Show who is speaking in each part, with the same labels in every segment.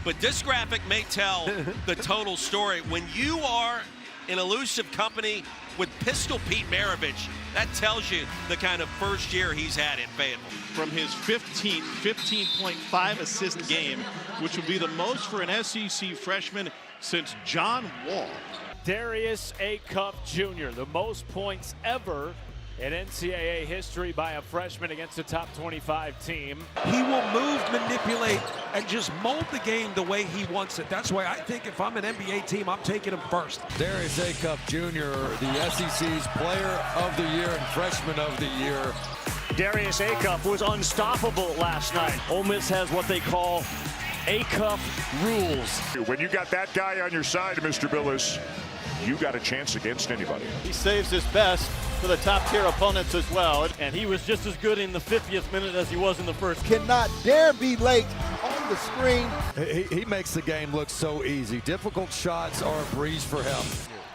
Speaker 1: But this graphic may tell the total story. When you are in elusive company with Pistol Pete Maravich, that tells you the kind of first year he's had in Fayetteville.
Speaker 2: From his 15.5 assist game, which would be the most for an SEC freshman since John Wall.
Speaker 3: Darius Acuff Jr., the most points ever in NCAA history by a freshman against a top 25 team.
Speaker 4: He will move, manipulate, and just mold the game the way he wants it. That's why I think if I'm an NBA team, I'm taking him first.
Speaker 5: Darius Acuff Jr., the SEC's Player of the Year and Freshman of the Year.
Speaker 3: Darius Acuff was unstoppable last night. Ole Miss has what they call Acuff rules.
Speaker 6: When you got that guy on your side, Mr. Billis, you got a chance against anybody.
Speaker 7: He saves his best for the top-tier opponents as well.
Speaker 3: And he was just as good in the 50th minute as he was in the first.
Speaker 8: Cannot dare be late on the screen.
Speaker 5: He makes the game look so easy. Difficult shots are a breeze for him.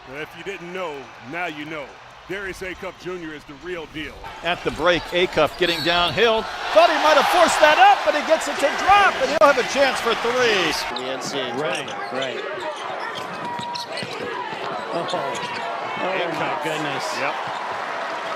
Speaker 9: Well, if you didn't know, now you know. Darius Acuff Jr. is the real deal.
Speaker 7: At the break, Acuff getting downhill. Thought he might have forced that up, but he gets it to drop, and he'll have a chance for three.
Speaker 10: The NCAA tournament.
Speaker 3: Right. Oh my goodness.
Speaker 7: Yep.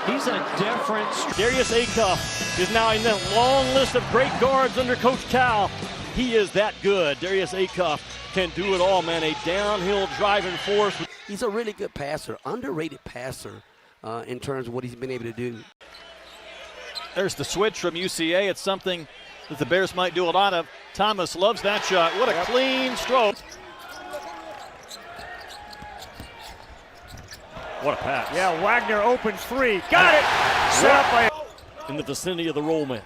Speaker 3: He's a difference. Darius Acuff is now in that long list of great guards under Coach Cal. He is that good. Darius Acuff can do it all, man. A downhill driving force.
Speaker 11: He's a really good passer, underrated passer in terms of what he's been able to do.
Speaker 7: There's the switch from UCA. It's something that the Bears might do a lot of. Thomas loves that shot. What a clean stroke.
Speaker 3: What a pass. Yeah, Wagner open three. Got it! Set up by in the vicinity of the roll man.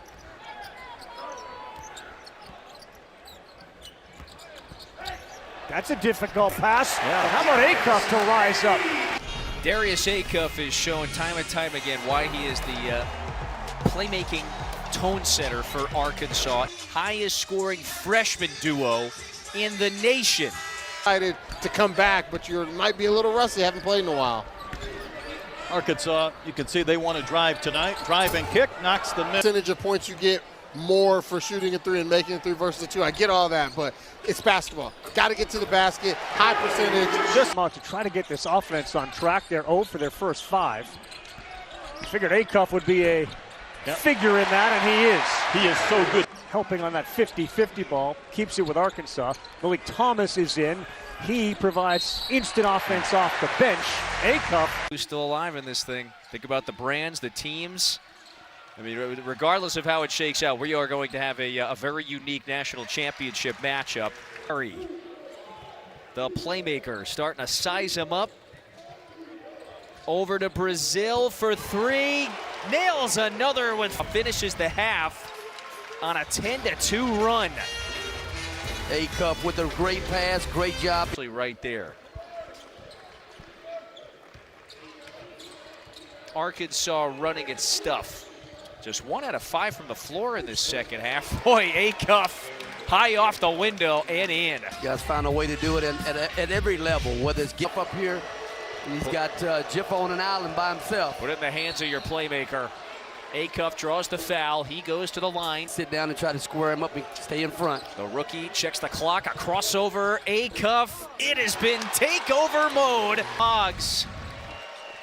Speaker 3: That's a difficult pass. Yeah. How about Acuff to rise up?
Speaker 12: Darius Acuff is shown time and time again why he is the playmaking tone setter for Arkansas. Highest scoring freshman duo in the nation.
Speaker 8: Excited to come back, but you might be a little rusty. Haven't played in a while.
Speaker 7: Arkansas, you can see they want to drive tonight. Drive and kick, knocks the net.
Speaker 8: Percentage of points you get more for shooting a three and making a three versus a two. I get all that, but it's basketball. Got to get to the basket, high percentage.
Speaker 3: Just to try to get this offense on track. They're 0 for their first 5. I figured Acuff would be a figure in that, and he is. He is so good. Helping on that 50-50 ball, keeps it with Arkansas. Malik Thomas is in. He provides instant offense off the bench. Acuff.
Speaker 12: Who's still alive in this thing? Think about the brands, the teams. I mean, regardless of how it shakes out, we are going to have a very unique national championship matchup. The playmaker starting to size him up. Over to Brazil for 3. Nails another one. Finishes the half on a 10-2 run.
Speaker 11: Acuff with a great pass, great job.
Speaker 12: Right there. Arkansas running its stuff. Just 1 out of 5 from the floor in this second half. Boy, Acuff high off the window and in.
Speaker 11: You guys found a way to do it at every level, whether it's Giff up here, and he's got Giff on an island by himself.
Speaker 12: Put it in the hands of your playmaker. Acuff draws the foul. He goes to the line.
Speaker 11: Sit down and try to square him up and stay in front.
Speaker 12: The rookie checks the clock. A crossover. Acuff. It has been takeover mode. Hogs.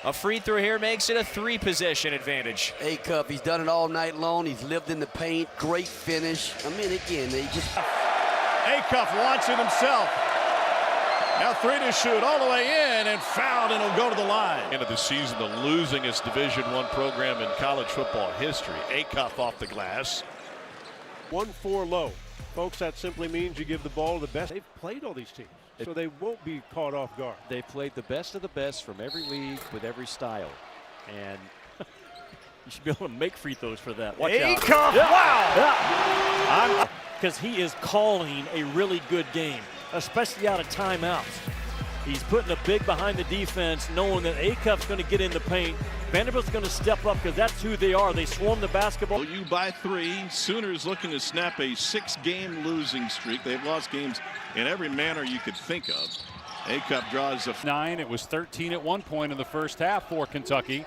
Speaker 12: A free throw here makes it a 3-possession advantage.
Speaker 11: Acuff, he's done it all night long. He's lived in the paint. Great finish. I mean, again, they just...
Speaker 2: Acuff launching himself. Now 3 to shoot all the way in and fouled, and he'll go to the line. End of the season, the losingest Division I program in college football history. Acuff off the glass.
Speaker 9: 1-4 low. Folks, that simply means you give the ball to the best. They've played all these teams, so they won't be caught off guard.
Speaker 3: They've played the best of the best from every league with every style. And you should be able to make free throws for that. Watch out. Acuff, wow! Because he is calling a really good game, especially out of timeouts. He's putting a big behind the defense, knowing that Acuff's going to get in the paint. Vanderbilt's going to step up because that's who they are. They swarm the basketball.
Speaker 2: You by 3. Sooners looking to snap a 6-game losing streak. They've lost games in every manner you could think of. Acuff draws a
Speaker 9: 9. It was 13 at one point in the first half for Kentucky.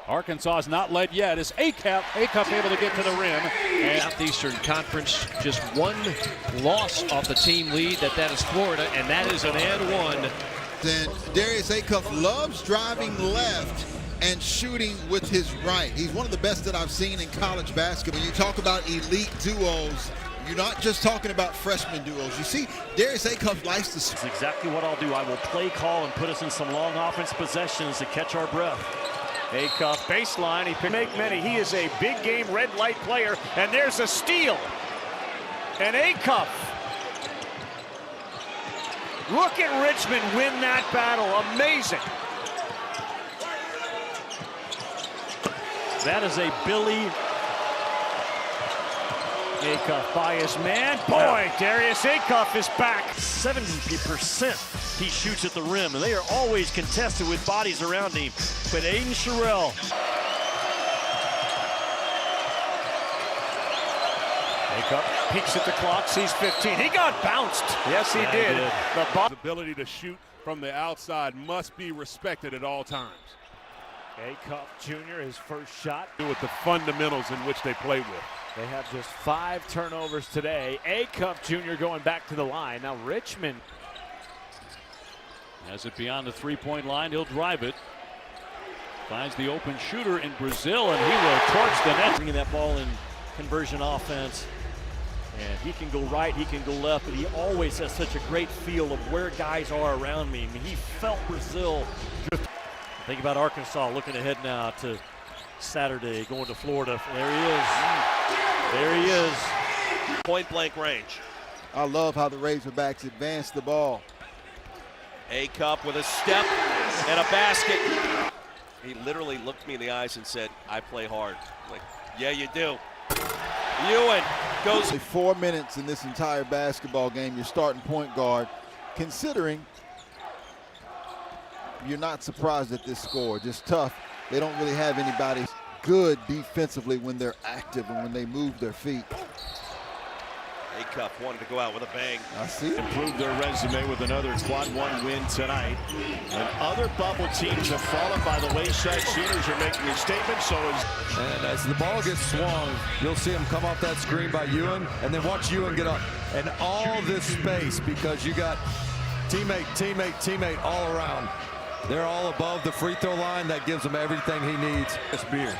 Speaker 10: Arkansas is not led yet. It's Acuff able to get to the rim.
Speaker 4: And Southeastern Conference, just one loss off the team lead. That is Florida, and that is an and one.
Speaker 13: Then Darius Acuff loves driving left and shooting with his right. He's one of the best that I've seen in college basketball. When you talk about elite duos, you're not just talking about freshman duos. You see, Darius Acuff likes to...
Speaker 3: That's exactly what I'll do. I will play call and put us in some long offense possessions to catch our breath. Acuff baseline, he can make many. He is a big game red light player, and there's a steal. And Acuff. Look at Richmond win that battle, amazing. That is a Billy Acuff by his man. Boy, Darius Acuff is back. 70% he shoots at the rim, and they are always contested with bodies around him. But Aiden Sherrill. Acuff peeks at the clock, sees 15. He got bounced. Yes, he did.
Speaker 9: The ability to shoot from the outside must be respected at all times.
Speaker 3: Acuff Jr., his first shot.
Speaker 9: With the fundamentals in which they play with.
Speaker 3: They have just 5 turnovers today. Acuff Jr. going back to the line. Now Richmond
Speaker 10: has it beyond the three-point line. He'll drive it. Finds the open shooter in Brazil, and he will torch the net.
Speaker 3: Bringing that ball in conversion offense. And he can go right, he can go left, but he always has such a great feel of where guys are around me. I mean, he felt Brazil. Think about Arkansas looking ahead now to Saturday, going to Florida. There he is. There he is.
Speaker 1: Point blank range.
Speaker 13: I love how the Razorbacks advance the ball.
Speaker 1: Acuff with a step and a basket. He literally looked me in the eyes and said, I play hard. I'm like, yeah, you do. Ewan goes.
Speaker 13: 4 minutes in this entire basketball game, your starting point guard, considering you're not surprised at this score. Just tough. They don't really have anybody good defensively when they're active and when they move their feet.
Speaker 1: Acuff wanted to go out with a bang.
Speaker 2: I see. Improved their resume with another quad 1 win tonight. And other bubble teams have fallen by the wayside. Sooners are making a statement, so is.
Speaker 5: And as the ball gets swung, you'll see him come off that screen by Ewan, and then watch Ewan get up. And all this space because you got teammate all around. They're all above the free throw line. That gives him everything he needs.
Speaker 3: This beer.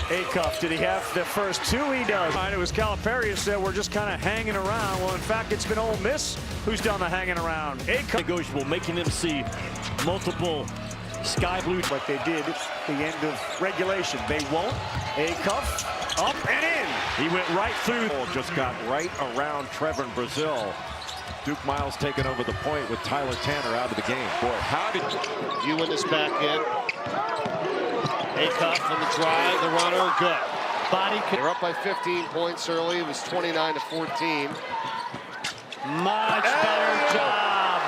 Speaker 3: Acuff, did he have the first 2? He does. It was Calipari who said we're just kind of hanging around. Well, in fact, it's been Ole Miss who's done the hanging around. Acuff negotiable, making them see multiple sky blue. But they did at the end of regulation. They won't. Acuff up and in. He went right through.
Speaker 9: Just got right around Trevor in Brazil. Duke Miles taking over the point with Tyler Tanner out of the game. Boy, how did
Speaker 2: Ewan is back in. Acuff on the drive, the runner, good. Body. They're up by 15 points early. It was 29-14.
Speaker 3: Much better job.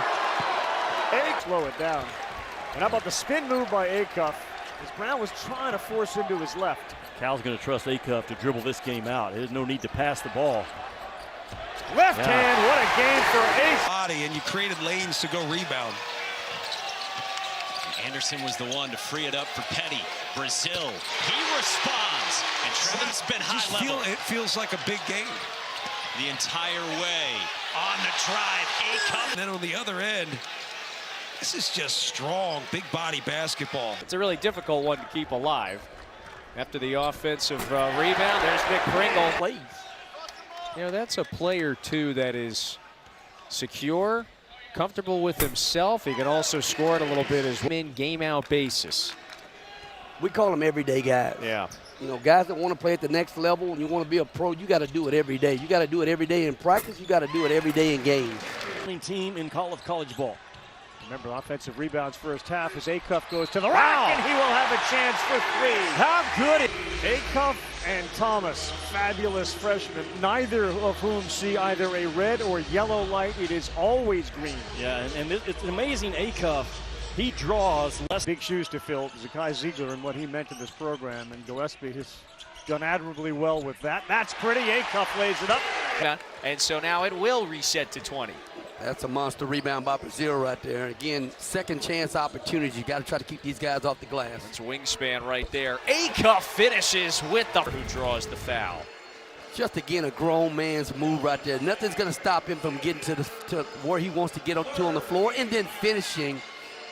Speaker 3: Slow it down. And how about the spin move by Acuff? As Brown was trying to force him to his left. Cal's going to trust Acuff to dribble this game out. There's no need to pass the ball. Left hand, what a game for Ace.
Speaker 4: Body, and you created lanes to go rebound.
Speaker 14: Anderson was the one to free it up for Petty. Brazil, he responds, and Trevin's been high level.
Speaker 4: It feels like a big game.
Speaker 14: The entire way on the drive, Acuff.
Speaker 4: And then on the other end, this is just strong, big body basketball.
Speaker 12: It's a really difficult one to keep alive. After the offensive rebound, there's Nick Pringle. Plays. You know, that's a player, too, that is secure, comfortable with himself. He can also score it a little bit as well. In game-out basis.
Speaker 11: We call them everyday guys.
Speaker 12: Yeah.
Speaker 11: You know, guys that want to play at the next level and you want to be a pro, you got to do it every day. You got to do it every day in practice. You got to do it every day in games.
Speaker 3: Team in college ball. Remember, offensive rebounds first half as Acuff goes to the rack, and he will have a chance for 3. How good! Acuff and Thomas, fabulous freshmen, neither of whom see either a red or yellow light. It is always green.
Speaker 7: Yeah, and it's amazing. Acuff, he draws less.
Speaker 3: Big shoes to fill. Zakai Ziegler and what he meant to this program, and Gillespie has done admirably well with that. That's pretty. Acuff lays it up.
Speaker 12: And so now it will reset to 20.
Speaker 11: That's a monster rebound by Brazil right there. Again, second chance opportunity. You got to try to keep these guys off the glass.
Speaker 12: It's wingspan right there. Acuff finishes with the who draws the foul.
Speaker 11: Just again a grown man's move right there. Nothing's going to stop him from getting to where he wants to get up to on the floor and then finishing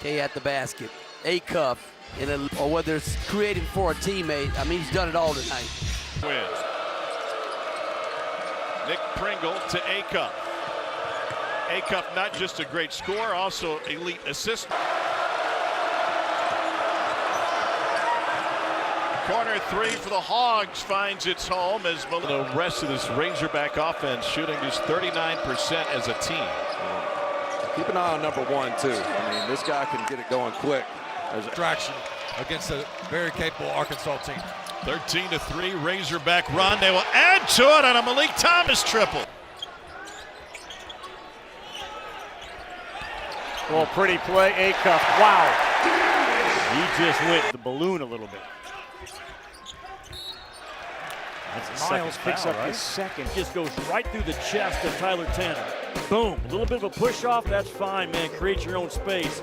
Speaker 11: at the basket. Acuff, or whether it's creating for a teammate. I mean, he's done it all tonight.
Speaker 2: Wins. Nick Pringle to Acuff. Acuff not just a great scorer, also elite assist. Corner three for the Hogs finds its home as the rest of this Razorback offense shooting just 39% as a team.
Speaker 5: Keep an eye on number 1 too. I mean, this guy can get it going quick. There's a
Speaker 15: distraction against a very capable Arkansas team.
Speaker 2: 13-3 Razorback run. They will add to it on a Malik Thomas triple.
Speaker 3: Well, pretty play, Acuff. Wow. He just went the balloon a little bit. That's Miles picks up his second. Just goes right through the chest of Tyler Tanner. Boom. A little bit of a push off. That's fine, man. Create your own space.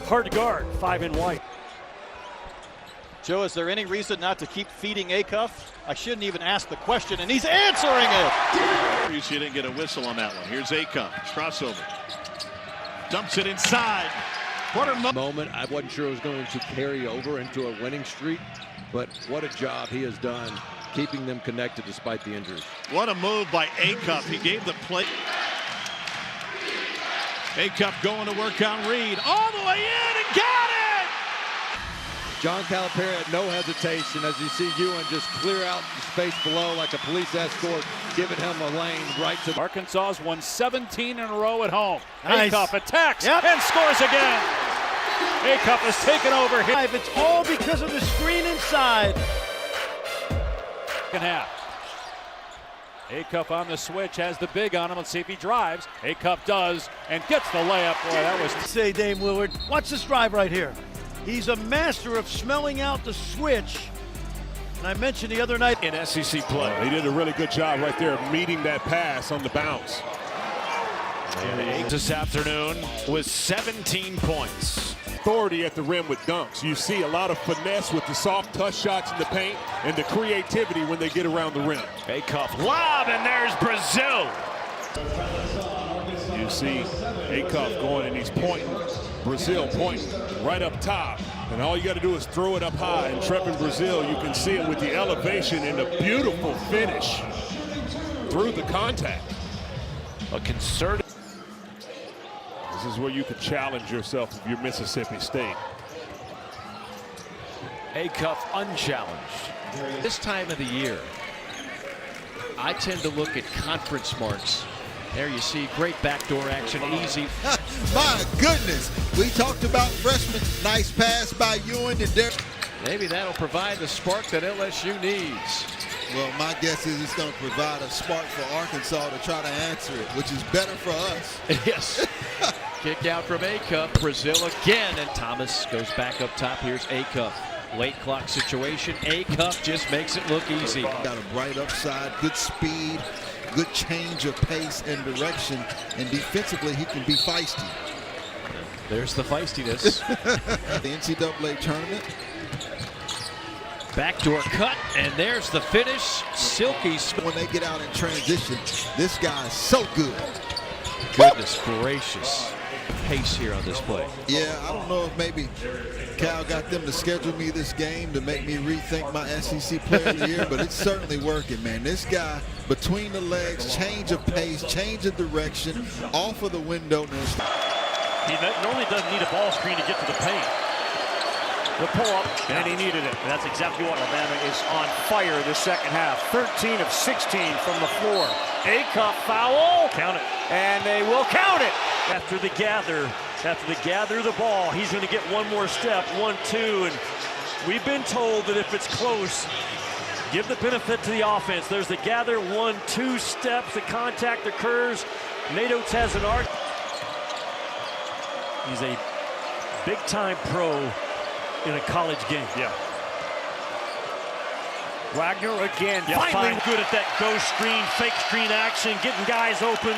Speaker 3: Hard to guard. 5 in white.
Speaker 7: Joe, is there any reason not to keep feeding Acuff? I shouldn't even ask the question, and he's answering it.
Speaker 2: You didn't get a whistle on that one. Here's Acuff. Crossover. Dumps it inside. What a
Speaker 16: moment. I wasn't sure it was going to carry over into a winning streak, but what a job he has done keeping them connected despite the injuries.
Speaker 2: What a move by Acuff. He gave the play. Acuff going to work on Reed. All the way in and got it!
Speaker 16: John Calipari had no hesitation as you see Ewan just clear out the space below like a police escort, giving him a lane right to
Speaker 10: Arkansas's won 17 in a row at home.
Speaker 3: Nice.
Speaker 10: Acuff attacks and scores again. Acuff has taken over here.
Speaker 3: It's all because of the screen inside.
Speaker 10: Second half. Acuff on the switch, has the big on him. Let's see if he drives. Acuff does and gets the layup. Boy, that was.
Speaker 3: Say, Dame Willard, watch this drive right here. He's a master of smelling out the switch. And I mentioned the other night
Speaker 9: in SEC play. He did a really good job right there of meeting that pass on the bounce.
Speaker 15: This afternoon with 17 points.
Speaker 9: Authority at the rim with dunks. You see a lot of finesse with the soft touch shots in the paint and the creativity when they get around the rim.
Speaker 15: Acuff lob, and there's Brazil.
Speaker 9: You see Acuff going and he's pointing. Brazil pointing right up top. And all you got to do is throw it up high. And Trevin Brazil, you can see it with the elevation and the beautiful finish through the contact.
Speaker 15: A concerted.
Speaker 9: This is where you can challenge yourself if you're Mississippi State.
Speaker 15: Acuff unchallenged. This time of the year, I tend to look at conference marks. There you see great backdoor action, easy.
Speaker 13: My goodness, we talked about freshmen. Nice pass by Ewan to DeAaron.
Speaker 15: Maybe that'll provide the spark that LSU needs.
Speaker 13: Well, my guess is it's going to provide a spark for Arkansas to try to answer it, which is better for us.
Speaker 15: Yes. Kick out from Acuff. Brazil again, and Thomas goes back up top. Here's Acuff. Late clock situation. Acuff just makes it look easy.
Speaker 13: Got a bright upside, good speed, good change of pace and direction, and defensively he can be feisty.
Speaker 15: There's the feistiness.
Speaker 13: The NCAA tournament.
Speaker 15: Backdoor cut, and there's the finish. Silky.
Speaker 13: When they get out in transition, this guy is so good.
Speaker 15: Goodness gracious. Pace here on this play.
Speaker 13: Yeah, I don't know if maybe Cal got them to schedule me this game to make me rethink my SEC player of the year, but it's certainly working, man. This guy, between the legs, change of pace, change of direction, off of the window.
Speaker 3: He normally doesn't need a ball screen to get to the paint. The pull-up, and he needed it. That's exactly what Alabama is on fire this second half. 13 of 16 from the floor. Acuff foul. Count it. And they will count it. After they gather the ball, he's going to get one more step, 1-2. And we've been told that if it's close, give the benefit to the offense. There's the gather, 1-2 steps, the contact occurs. Nato has an arc. He's a big-time pro in a college game. Yeah. Wagner again, finally good at that ghost screen, fake screen action, getting guys open.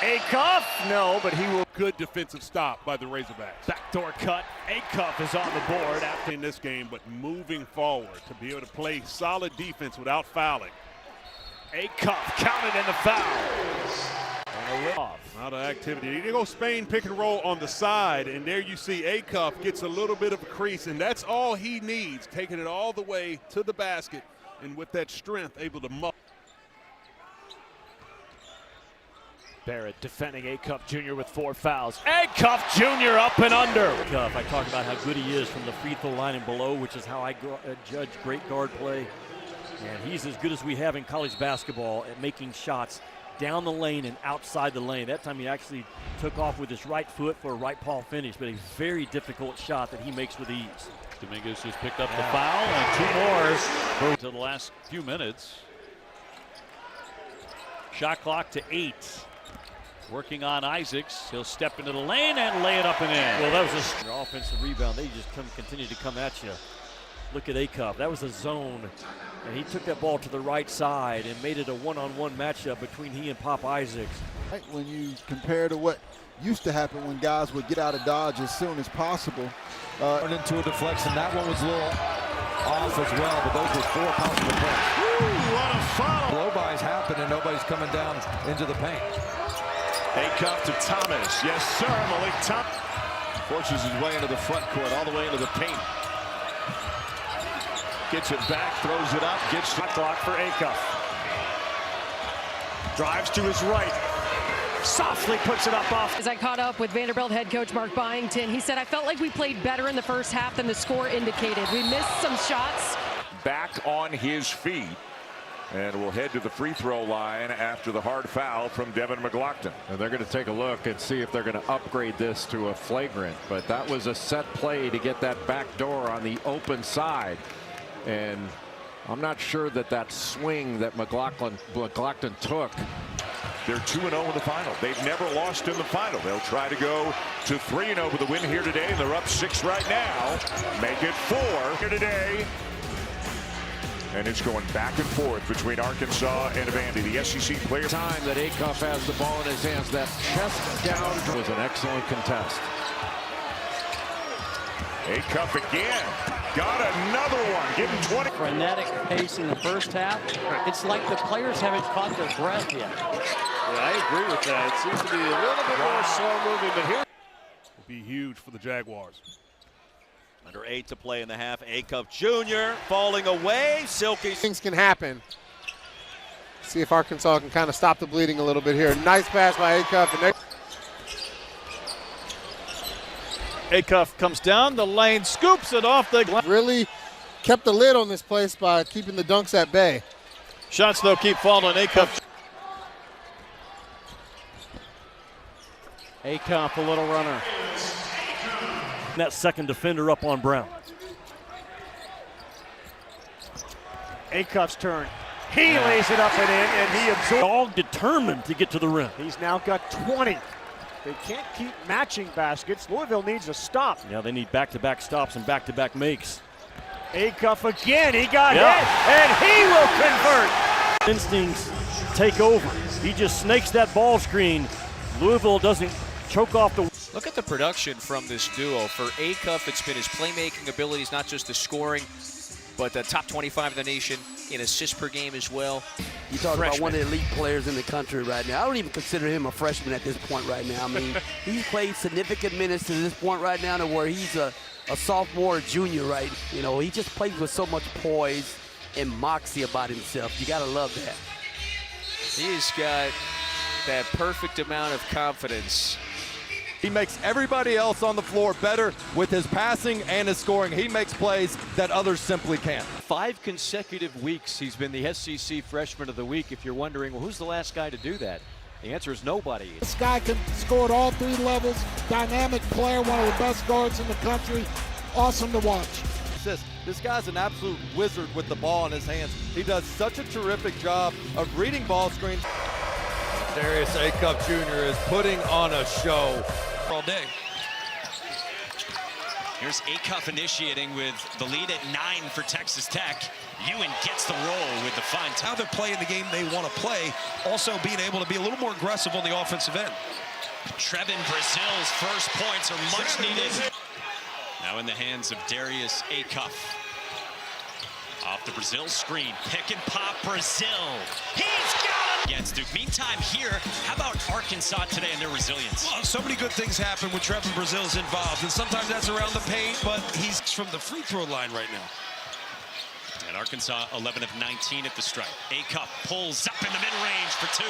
Speaker 3: Acuff, no, but he will.
Speaker 9: Good defensive stop by the Razorbacks.
Speaker 3: Backdoor cut. Acuff is on the board after
Speaker 9: in this game, but moving forward to be able to play solid defense without fouling.
Speaker 3: Acuff counted in the foul. And a off.
Speaker 9: Out of activity. You go Spain pick and roll on the side, and there you see Acuff gets a little bit of a crease, and that's all he needs, taking it all the way to the basket, and with that strength, able to muff.
Speaker 3: Barrett defending Acuff Jr. with 4 fouls. Acuff Jr. up and under. Acuff, I talked about how good he is from the free throw line and below, which is how I judge great guard play. And he's as good as we have in college basketball at making shots down the lane and outside the lane. That time he actually took off with his right foot for a right paw finish, but a very difficult shot that he makes with ease.
Speaker 7: Dominguez just picked up the foul, and 2 more to the last few minutes. Shot clock to 8. Working on Isaacs. He'll step into the lane and lay it up and in.
Speaker 3: Well, that was an offensive rebound. They just continue to come at you. Look at Acuff. That was a zone. And he took that ball to the right side and made it a one-on-one matchup between he and Pop Isaacs.
Speaker 17: When you compare to what used to happen when guys would get out of Dodge as soon as possible.
Speaker 5: Turned into a deflection. That one was a little off as well, but those were 4 possible plays.
Speaker 2: What a foul!
Speaker 5: Blow-bys happen and nobody's coming down into the paint.
Speaker 2: Acuff to Thomas. Yes, sir. Malik Thomas forces his way into the front court, all the way into the paint. Gets it back, throws it up, gets the
Speaker 3: clock for Acuff. Drives to his right. Softly puts it up off.
Speaker 18: As I caught up with Vanderbilt head coach Mark Byington, he said, I felt like we played better in the first half than the score indicated. We missed some shots.
Speaker 6: Back on his feet. And we'll head to the free throw line after the hard foul from Devin McLaughlin.
Speaker 19: And they're going to take a look and see if they're going to upgrade this to a flagrant. But that was a set play to get that back door on the open side. And I'm not sure that that swing that McLaughlin took.
Speaker 6: They're 2-0 in the final. They've never lost in the final. They'll try to go to 3-0 with a win here today. They're up 6 right now. Make it 4 here today. And it's going back and forth between Arkansas and Vandy. The SEC player.
Speaker 19: Time that Acuff has the ball in his hands. That chest down was an excellent contest.
Speaker 6: Acuff again. Got another one. Give him 20.
Speaker 20: Frenetic pace in the first half. It's like the players haven't caught their breath yet.
Speaker 3: Yeah, I agree with that. It seems to be a little bit more slow moving, but here
Speaker 9: will be huge for the Jaguars.
Speaker 1: Under 8 to play in the half. Acuff Jr. falling away. Silky.
Speaker 8: Things can happen. See if Arkansas can kind of stop the bleeding a little bit here. Nice pass by Acuff.
Speaker 7: Acuff comes down the lane, scoops it off the glass.
Speaker 8: Really kept the lid on this place by keeping the dunks at bay.
Speaker 7: Shots, though, keep falling. Acuff.
Speaker 3: Acuff, a little runner. That second defender up on Brown. Acuff's turn. He lays it up and in, and he absorbs. All determined to get to the rim.
Speaker 21: He's now got 20. They can't keep matching baskets. Louisville needs a stop.
Speaker 3: Yeah, they need back-to-back stops and back-to-back makes.
Speaker 21: Acuff again. He got hit, and he will convert.
Speaker 3: Instincts take over. He just snakes that ball screen. Louisville doesn't choke off the.
Speaker 12: Look at the production from this duo. For Acuff, it's been his playmaking abilities, not just the scoring, but the top 25 in the nation in assists per game as well.
Speaker 11: You talk about one of the elite players in the country right now. I don't even consider him a freshman at this point right now. I mean, he's played significant minutes to this point right now to where he's a sophomore or junior, right? You know, he just plays with so much poise and moxie about himself. You got to love that.
Speaker 12: He's got that perfect amount of confidence.
Speaker 5: He makes everybody else on the floor better with his passing and his scoring. He makes plays that others simply can't.
Speaker 15: 5 consecutive weeks he's been the SEC Freshman of the Week. If you're wondering, well, who's the last guy to do that? The answer is nobody.
Speaker 22: This guy can score at all 3 levels. Dynamic player, one of the best guards in the country. Awesome to watch.
Speaker 5: This guy's an absolute wizard with the ball in his hands. He does such a terrific job of reading ball screens. Darius Acuff Jr. is putting on a show.
Speaker 12: All day.
Speaker 4: Here's Acuff initiating with the lead at 9 for Texas Tech. Ewan gets the roll with the fine.
Speaker 14: How they're playing the game they want to play, also being able to be a little more aggressive on the offensive end.
Speaker 4: Trevin Brazil's first points are much needed. Now in the hands of Darius Acuff. Off the Brazil screen, pick and pop Brazil. He's got it! Against Duke. Meantime here, how about Arkansas today and their resilience?
Speaker 14: Well, so many good things happen when Trevin Brazil's involved, and sometimes that's around the paint, but he's from the free throw line right now.
Speaker 4: And Arkansas 11 of 19 at the stripe. Acuff pulls up in the mid-range for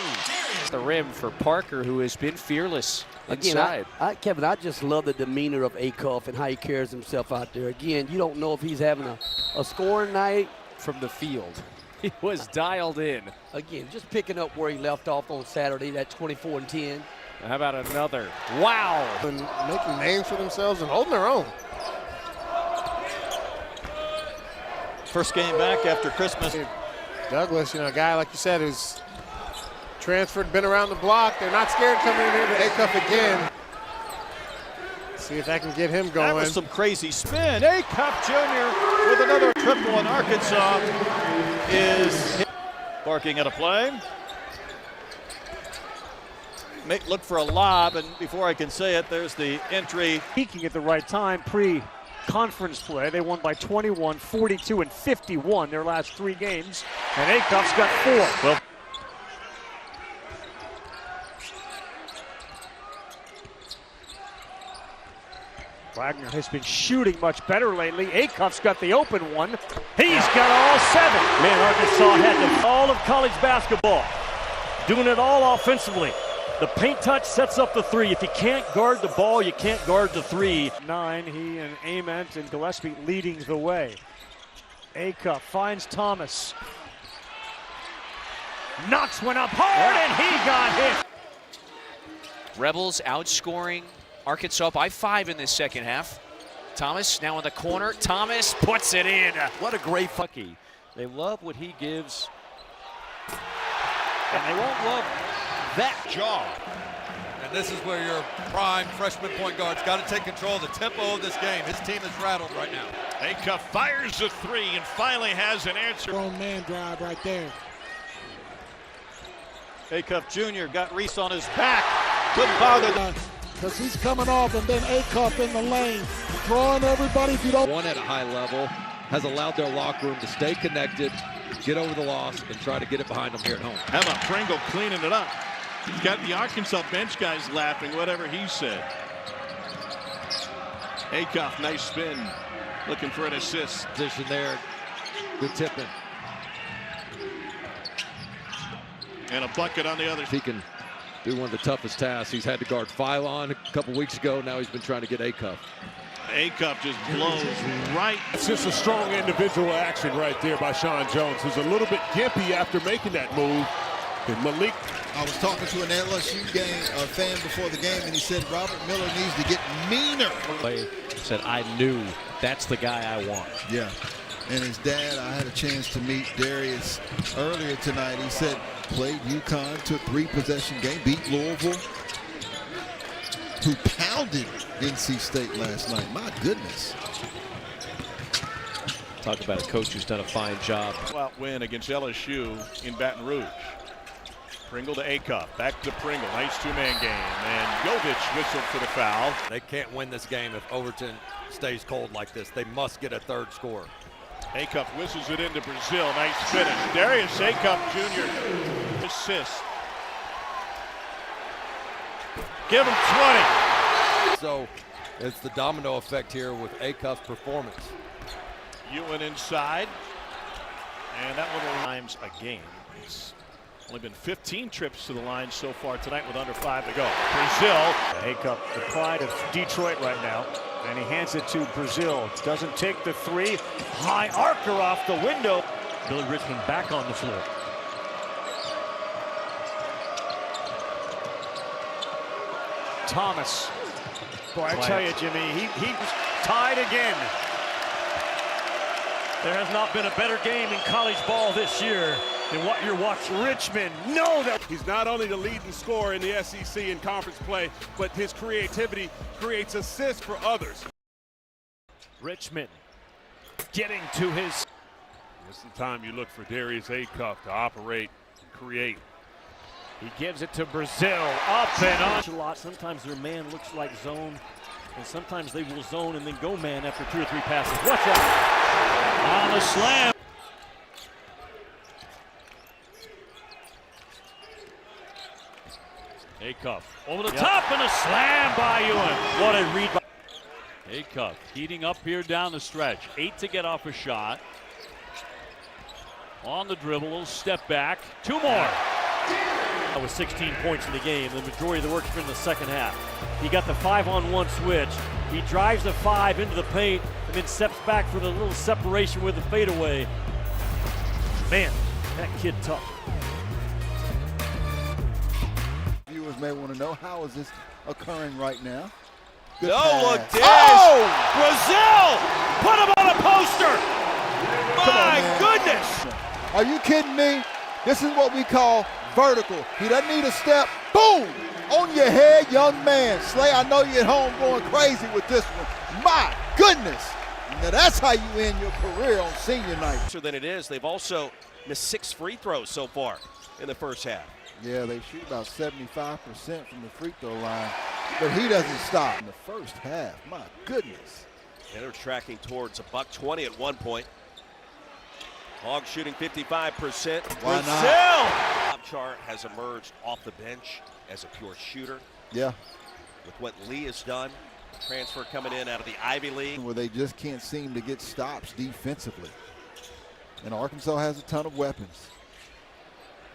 Speaker 4: 2.
Speaker 7: The rim for Parker, who has been fearless
Speaker 11: inside. Again, Kevin, I just love the demeanor of Acuff and how he carries himself out there. Again, you don't know if he's having a scoring night.
Speaker 7: From the field, he was dialed in.
Speaker 11: Again, just picking up where he left off on Saturday, that 24 and 10.
Speaker 7: How about another? Wow.
Speaker 8: And making names for themselves and holding their own.
Speaker 7: First game back after Christmas.
Speaker 8: Douglas, a guy like you said who's transferred, been around the block. They're not scared coming in here to Acuff again. See if that can get him going.
Speaker 7: That was some crazy spin. Acuff Jr. with another triple, and Arkansas is barking at a play. Look for a lob, and before I can say it, there's the entry.
Speaker 21: Peaking at the right time pre-conference play. They won by 21, 42, and 51 their last 3 games, and Acuff's got 4. Well, Wagner has been shooting much better lately. Acuff's got the open one. He's got all 7. Man, Arkansas had all of college basketball, doing it all offensively. The paint touch sets up the 3. If you can't guard the ball, you can't guard the 3. 9, he and Ament and Gillespie leading the way. Acuff finds Thomas. Knocks one up hard, and he got hit.
Speaker 12: Rebels outscoring Arkansas by 5 in this second half. Thomas now in the corner. Thomas puts it in.
Speaker 7: What a great fucky. They love what he gives, and they won't love that job.
Speaker 5: And this is where your prime freshman point guard's got to take control of the tempo of this game. His team is rattled right now.
Speaker 2: Acuff fires a 3 and finally has an answer.
Speaker 22: Grown man drive right there.
Speaker 7: Acuff Jr. got Reese on his back. Couldn't bother them.
Speaker 22: Because he's coming off, and then Acuff in the lane, drawing everybody. If you don't.
Speaker 5: One at a high level has allowed their locker room to stay connected, get over the loss, and try to get it behind them here at home.
Speaker 2: How about Pringle cleaning it up? He's got the Arkansas bench guys laughing, whatever he said. Acuff, nice spin, looking for an assist.
Speaker 5: Position there, good tipping.
Speaker 2: And a bucket on the other.
Speaker 5: He can do one of the toughest tasks. He's had to guard Phylon a couple weeks ago. Now he's been trying to get Acuff.
Speaker 2: Acuff just blows right.
Speaker 9: It's just a strong individual action right there by Sean Jones, who's a little bit gimpy after making that move. And Malik.
Speaker 13: I was talking to an LSU fan before the game, and he said Robert Miller needs to get meaner.
Speaker 15: He said, I knew that's the guy I want.
Speaker 13: Yeah. And his dad, I had a chance to meet Darius earlier tonight. He said, played UConn, took 3-possession game, beat Louisville, who pounded NC State last night. My goodness.
Speaker 15: Talk about a coach who's done a fine job.
Speaker 2: Out win against LSU in Baton Rouge. Pringle to Acuff, back to Pringle. Nice 2-man game, and Jovic whistled for the foul.
Speaker 5: They can't win this game if Overton stays cold like this. They must get a 3rd score.
Speaker 2: Acuff whistles it into Brazil. Nice finish. Darius Acuff Jr. assist. Give him 20.
Speaker 5: So it's the domino effect here with Acuff's performance.
Speaker 2: Ewan inside. And that little times a game. It's only been 15 trips to the line so far tonight with under 5 to go. Brazil.
Speaker 21: Acuff, the pride of Detroit right now. And he hands it to Brazil. Doesn't take the 3. High arcer off the window. Billy Richmond back on the floor. Thomas. Boy, I tell you, Jimmy, he's tied again. There has not been a better game in college ball this year than what you're watching. Richmond, know that.
Speaker 9: He's not only the leading scorer in the SEC in conference play, but his creativity creates assists for others.
Speaker 21: Richmond getting to his.
Speaker 9: This is the time you look for Darius Acuff to operate and create.
Speaker 21: He gives it to Brazil, up and on. A lot. Sometimes their man looks like zone, and sometimes they will zone and then go man after 2 or 3 passes. Watch out.
Speaker 7: On the slam.
Speaker 21: Acuff over the top and a slam by Ewan. What a read by
Speaker 7: Acuff heating up here down the stretch. 8 to get off a shot. On the dribble, little step back. 2 more.
Speaker 21: That was 16 points in the game. The majority of the work has been in the second half. He got the 5-on-1 switch. He drives the 5 into the paint and then steps back for the little separation with the fadeaway. Man, that kid tough.
Speaker 17: Viewers may want to know, how is this occurring right now?
Speaker 1: Good look, Diz.
Speaker 7: Oh! Brazil! Put him on a poster!
Speaker 1: My goodness!
Speaker 17: Are you kidding me? This is what we call vertical. He doesn't need a step. Boom! On your head, young man. Slay, I know you're at home going crazy with this one. My goodness! Now that's how you end your career on senior night.
Speaker 1: Than it is. They've also missed 6 free throws so far in the first half.
Speaker 17: Yeah, they shoot about 75% from the free throw line, but he doesn't stop in the first half. My goodness.
Speaker 1: And they're tracking towards $120 at one point. Hogs shooting 55%.
Speaker 17: Why not?
Speaker 1: Brazil! Char has emerged off the bench as a pure shooter.
Speaker 17: Yeah.
Speaker 1: With what Lee has done, transfer coming in out of the Ivy League.
Speaker 17: Where they just can't seem to get stops defensively. And Arkansas has a ton of weapons.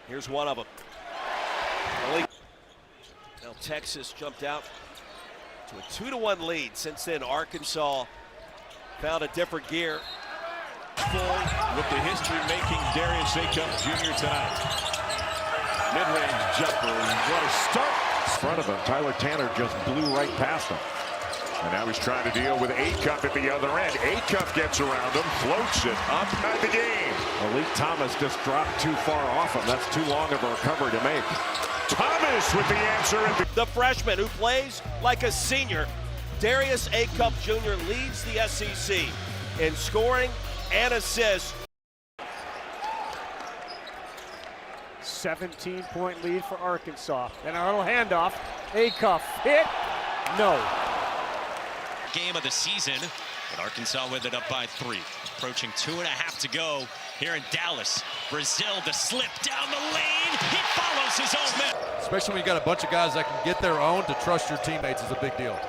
Speaker 1: Here's one of them. Now Texas jumped out to a 2-1 lead. Since then, Arkansas found a different gear.
Speaker 2: With the history-making Darius Acuff Jr. tonight. Mid-range jumper. What a start.
Speaker 6: In front of him, Tyler Tanner just blew right past him. And now he's trying to deal with Acuff at the other end. Acuff gets around him, floats it up at the game.
Speaker 19: Malik Thomas just dropped too far off him. That's too long of a recovery to make.
Speaker 6: Thomas with the answer.
Speaker 1: The freshman who plays like a senior, Darius Acuff Jr. leads the SEC in scoring and assists.
Speaker 21: 17-point lead for Arkansas. And a little handoff. Acuff hit. No.
Speaker 4: Game of the season, but Arkansas with it up by 3. Approaching 2.5 to go here in Dallas. Brazil to slip down the lane. He follows his own man.
Speaker 5: Especially when you got a bunch of guys that can get their own, to trust your teammates is a big deal.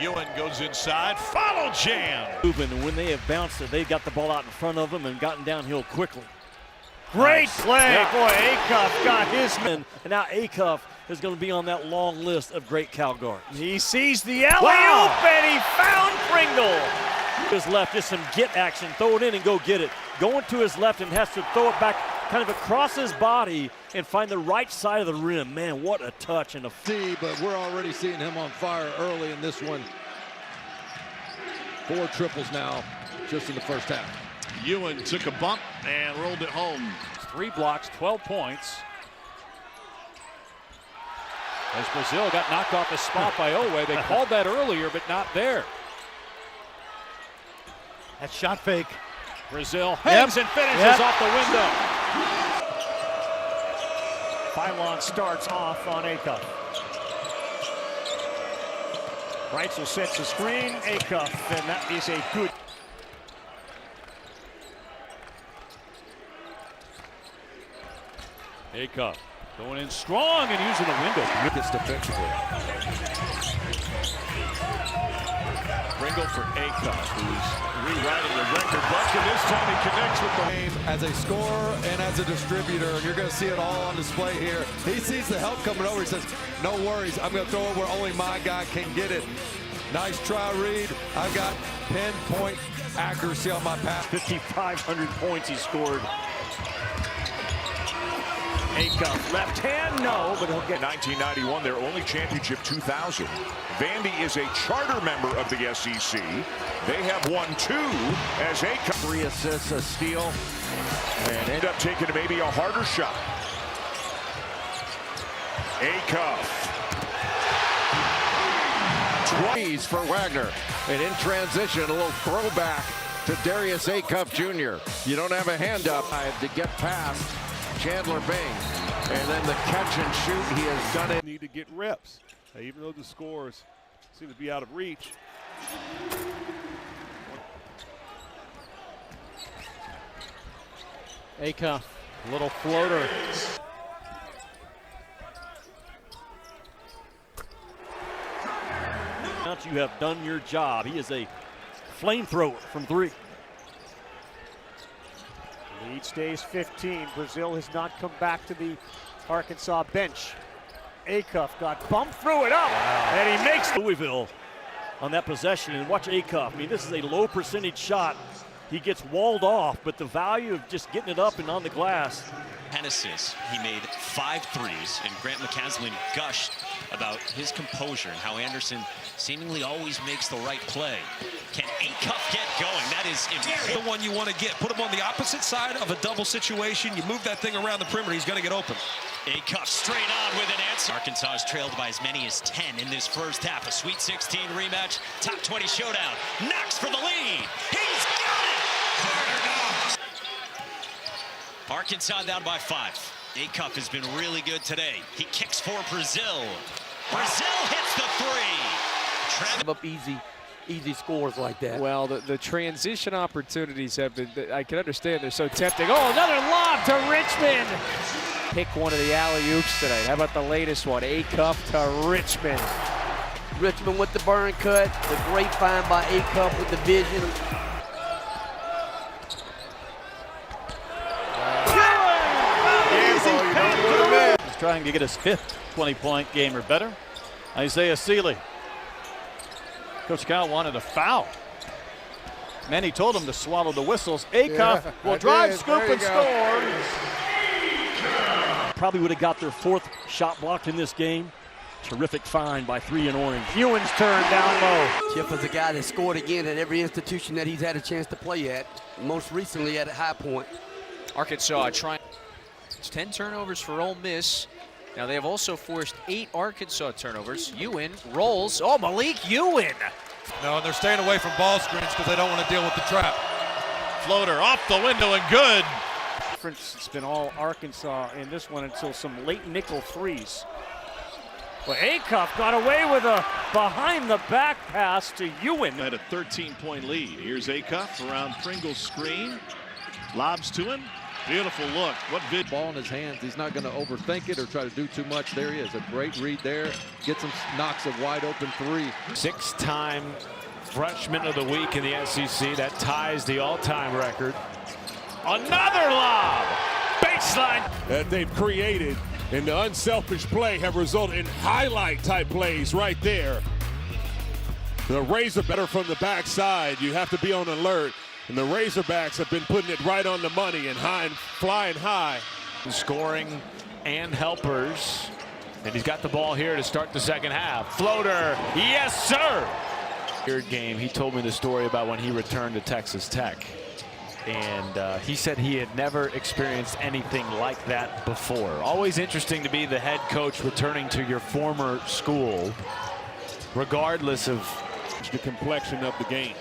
Speaker 2: Ewan goes inside, follow jam.
Speaker 21: And when they have bounced it, they've got the ball out in front of them and gotten downhill quickly. Great play. Yeah. Boy, Acuff got his man. And now Acuff is going to be on that long list of great Cal guards. He sees the alley-oop and he found Pringle. His left, just some get action. Throw it in and go get it. Going to his left and has to throw it back kind of across his body and find the right side of the rim. Man, what a touch and a
Speaker 5: But we're already seeing him on fire early in this one. 4 triples now just in the first half.
Speaker 2: Ewan took a bump and rolled it home.
Speaker 7: 3 blocks, 12 points. As Brazil got knocked off the spot by Owe. They called that earlier, but not there.
Speaker 21: That shot fake.
Speaker 7: Brazil hangs and finishes off the window.
Speaker 21: Phylon starts off on Acuff. Reitzel sets the screen. Acuff, and that is a good.
Speaker 7: Acuff going in strong and using the window.
Speaker 5: Gets defensively.
Speaker 2: Pringle for Acuff, who's rewriting the record book, and this time he connects with the
Speaker 5: game as a scorer and as a distributor, and you're going to see it all on display here. He sees the help coming over. He says, no worries, I'm going to throw it where only my guy can get it. Nice try, Reed. I've got pinpoint accuracy on my pass.
Speaker 21: 5,500 points he scored. Acuff, left hand, no, but he'll get
Speaker 6: 1991, their only championship 2000. Vandy is a charter member of the SEC. They have won 2 as Acuff.
Speaker 19: 3 assists, a steal.
Speaker 6: And end up taking maybe a harder shot. Acuff.
Speaker 19: twice for Wagner. And in transition, a little throwback to Darius Acuff Jr. You don't have a hand up to get past Chandler Bing. And then the catch and shoot, he has done it.
Speaker 9: Need to get reps, even though the scores seem to be out of reach.
Speaker 7: Acuff, little floater. You have done your job. He is a flamethrower from 3.
Speaker 21: Lead stays 15. Brazil has not come back to the Arkansas bench. Acuff got bumped, threw it up, and he makes Louisville on that possession. And watch Acuff. I mean, this is a low percentage shot. He gets walled off, but the value of just getting it up and on the glass.
Speaker 4: 10 assists. He made 5 threes, and Grant McCaslin gushed about his composure and how Anderson seemingly always makes the right play. Can Acuff get going? That is
Speaker 14: the one you want to get. Put him on the opposite side of a double situation. You move that thing around the perimeter, he's going to get open.
Speaker 4: Acuff straight on with an answer. Arkansas is trailed by as many as 10 in this first half. A Sweet 16 rematch, top 20 showdown. Knox for the lead. He's got it! Arkansas down by 5. Acuff has been really good today. He kicks for Brazil. Brazil hits the 3.
Speaker 11: Up easy scores like that.
Speaker 10: Well, the transition opportunities have been, I can understand they're so tempting. Oh, another lob to Richmond. Pick one of the alley-oops tonight. How about the latest one? Acuff to Richmond.
Speaker 11: Richmond with the burn cut. The great find by Acuff with the vision.
Speaker 7: He's trying to get his 5th 20-point game or better. Isaiah Seeley. Coach Cal wanted a foul. Manny told him to swallow the whistles. Acuff will drive, scoop, and score. Probably would have got their 4th shot blocked in this game. Terrific find by 3 in orange.
Speaker 21: Ewan's turn down low.
Speaker 11: Chip is a guy that scored again at every institution that he's had a chance to play at. Most recently at a High Point.
Speaker 12: Arkansas trying. It's 10 turnovers for Ole Miss. Now they have also forced 8 Arkansas turnovers. Ewan rolls. Oh, Malik Ewan.
Speaker 14: No, and they're staying away from ball screens because they don't want to deal with the trap.
Speaker 2: Floater off the window and good.
Speaker 21: It's been all Arkansas in this one until some late nickel threes. Well, Acuff got away with a behind-the-back pass to Ewan.
Speaker 2: Had a 13-point lead. Here's Acuff around Pringle's screen. Lobs to him. Beautiful look. What vid
Speaker 5: ball in his hands. He's not going to overthink it or try to do too much. There he is. A great read there. Gets him, knocks a wide open 3.
Speaker 16: 6-time freshman of the week in the SEC. That ties the all-time record. Another lob. Baseline.
Speaker 9: That they've created and the unselfish play have resulted in highlight type plays right there. The Razor better from the backside. You have to be on alert. And the Razorbacks have been putting it right on the money and high and flying high.
Speaker 16: Scoring and helpers. And he's got the ball here to start the second half. Floater, yes sir! Third game, he told me the story about when he returned to Texas Tech. And he said he had never experienced anything like that before. Always interesting to be the head coach returning to your former school, regardless of
Speaker 9: the complexion of the game.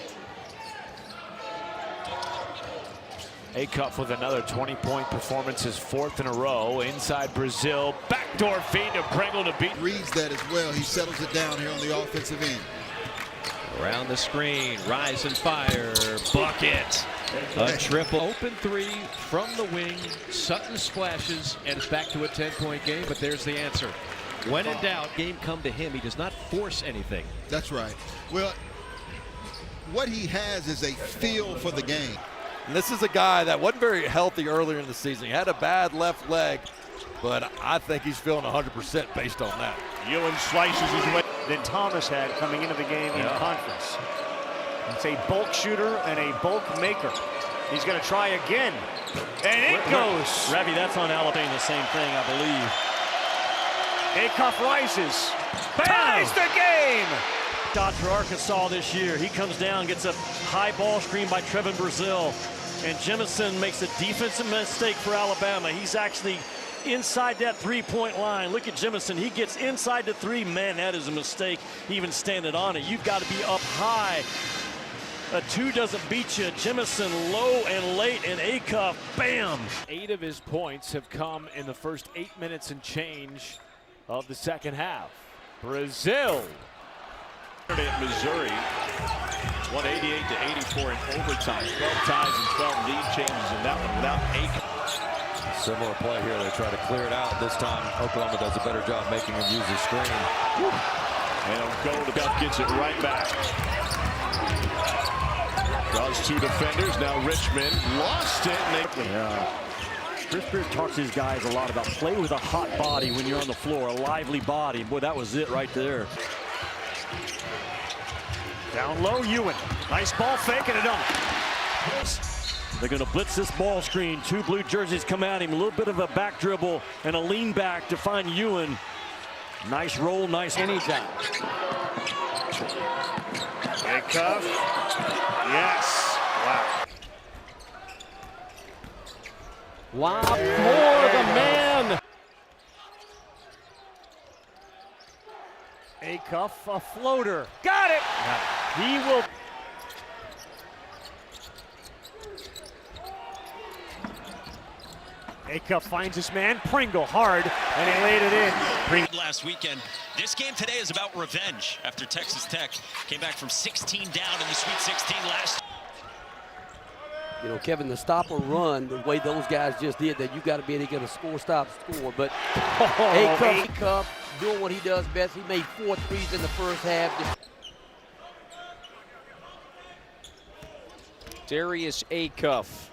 Speaker 16: Acuff with another 20-point performance, his 4th in a row. Inside Brazil, backdoor feed to Pringle to beat.
Speaker 13: Reads that as well. He settles it down here on the offensive end.
Speaker 15: Around the screen, rise and fire, bucket. A triple. Open 3 from the wing. Sutton splashes, and it's back to a 10-point game, but there's the answer. When in doubt, game come to him. He does not force anything.
Speaker 13: That's right. Well, what he has is a feel for the game.
Speaker 5: And this is a guy that wasn't very healthy earlier in the season. He had a bad left leg, but I think he's feeling 100% based on that.
Speaker 21: Ewan slices his way than Thomas had coming into the game in conference. It's a bulk shooter and a bulk maker. He's going to try again. And it goes.
Speaker 7: Ravi, that's on Alabama, the same thing, I believe.
Speaker 21: Acuff rises. Ties the game.
Speaker 7: Shot for Arkansas this year. He comes down, gets a high ball screen by Trevin Brazil. And Jemison makes a defensive mistake for Alabama. He's actually
Speaker 21: inside that three-point line. Look at Jemison. He gets inside the three. Man, that is a mistake, even standing on it. You've got to be up high. A two doesn't beat you. Jemison low and late, and Acuff, bam!
Speaker 16: 8 of his points have come in the first 8 minutes and change of the second half. Brazil.
Speaker 2: At Missouri, 188-84 in overtime. 12 ties and 12 lead changes in that one without Acuff.
Speaker 5: Similar play here. They try to clear it out. This time, Oklahoma does a better job making him use the screen.
Speaker 2: And Goldcup gets it right back. Draws 2 defenders. Now Richmond lost it.
Speaker 21: Chris Pierce talks to his guys a lot about play with a hot body when you're on the floor, a lively body. Boy, that was it right there. Down low, Ewan. Nice ball fake and a dunk. They're going to blitz this ball screen. 2 blue jerseys come at him. A little bit of a back dribble and a lean back to find Ewan. Nice roll, nice anytime.
Speaker 2: Acuff. Yes. Wow.
Speaker 21: Lob for the man. Acuff, a floater. Got it. He will. Acuff finds his man, Pringle, hard, and he laid it in.
Speaker 4: Last weekend. This game today is about revenge after Texas Tech came back from 16 down in the Sweet 16 last.
Speaker 11: You know, Kevin, the stop or run, the way those guys just did that, you got to be able to get a score, stop, score. But Acuff doing what he does best. He made 4 threes in the first half.
Speaker 10: Darius Acuff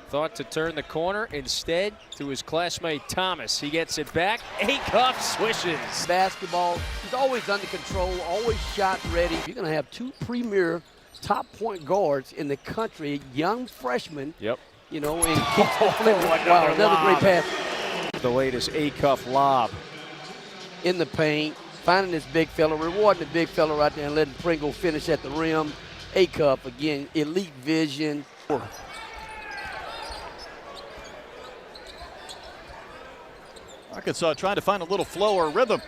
Speaker 10: thought to turn the corner, instead to his classmate Thomas. He gets it back. Acuff swishes.
Speaker 11: Basketball, he's always under control, always shot ready. You're going to have 2 premier top point guards in the country, young freshmen.
Speaker 10: Yep.
Speaker 11: You know, and wow, another great pass.
Speaker 10: The latest Acuff lob.
Speaker 11: In the paint, finding this big fella, rewarding the big fella right there and letting Pringle finish at the rim. Acuff, again, elite vision.
Speaker 21: Arkansas trying to find a little flow or rhythm.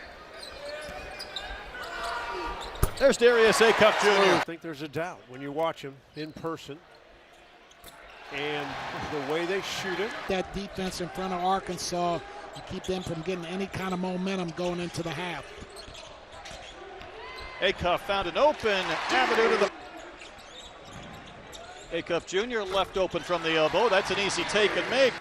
Speaker 21: There's Darius Acuff Jr.
Speaker 8: I think there's a doubt when you watch him in person and the way they shoot it.
Speaker 22: That defense in front of Arkansas, you keep them from getting any kind of momentum going into the half.
Speaker 21: Acuff found an open avenue to the Acuff Jr. left open from the elbow. That's an easy take and make.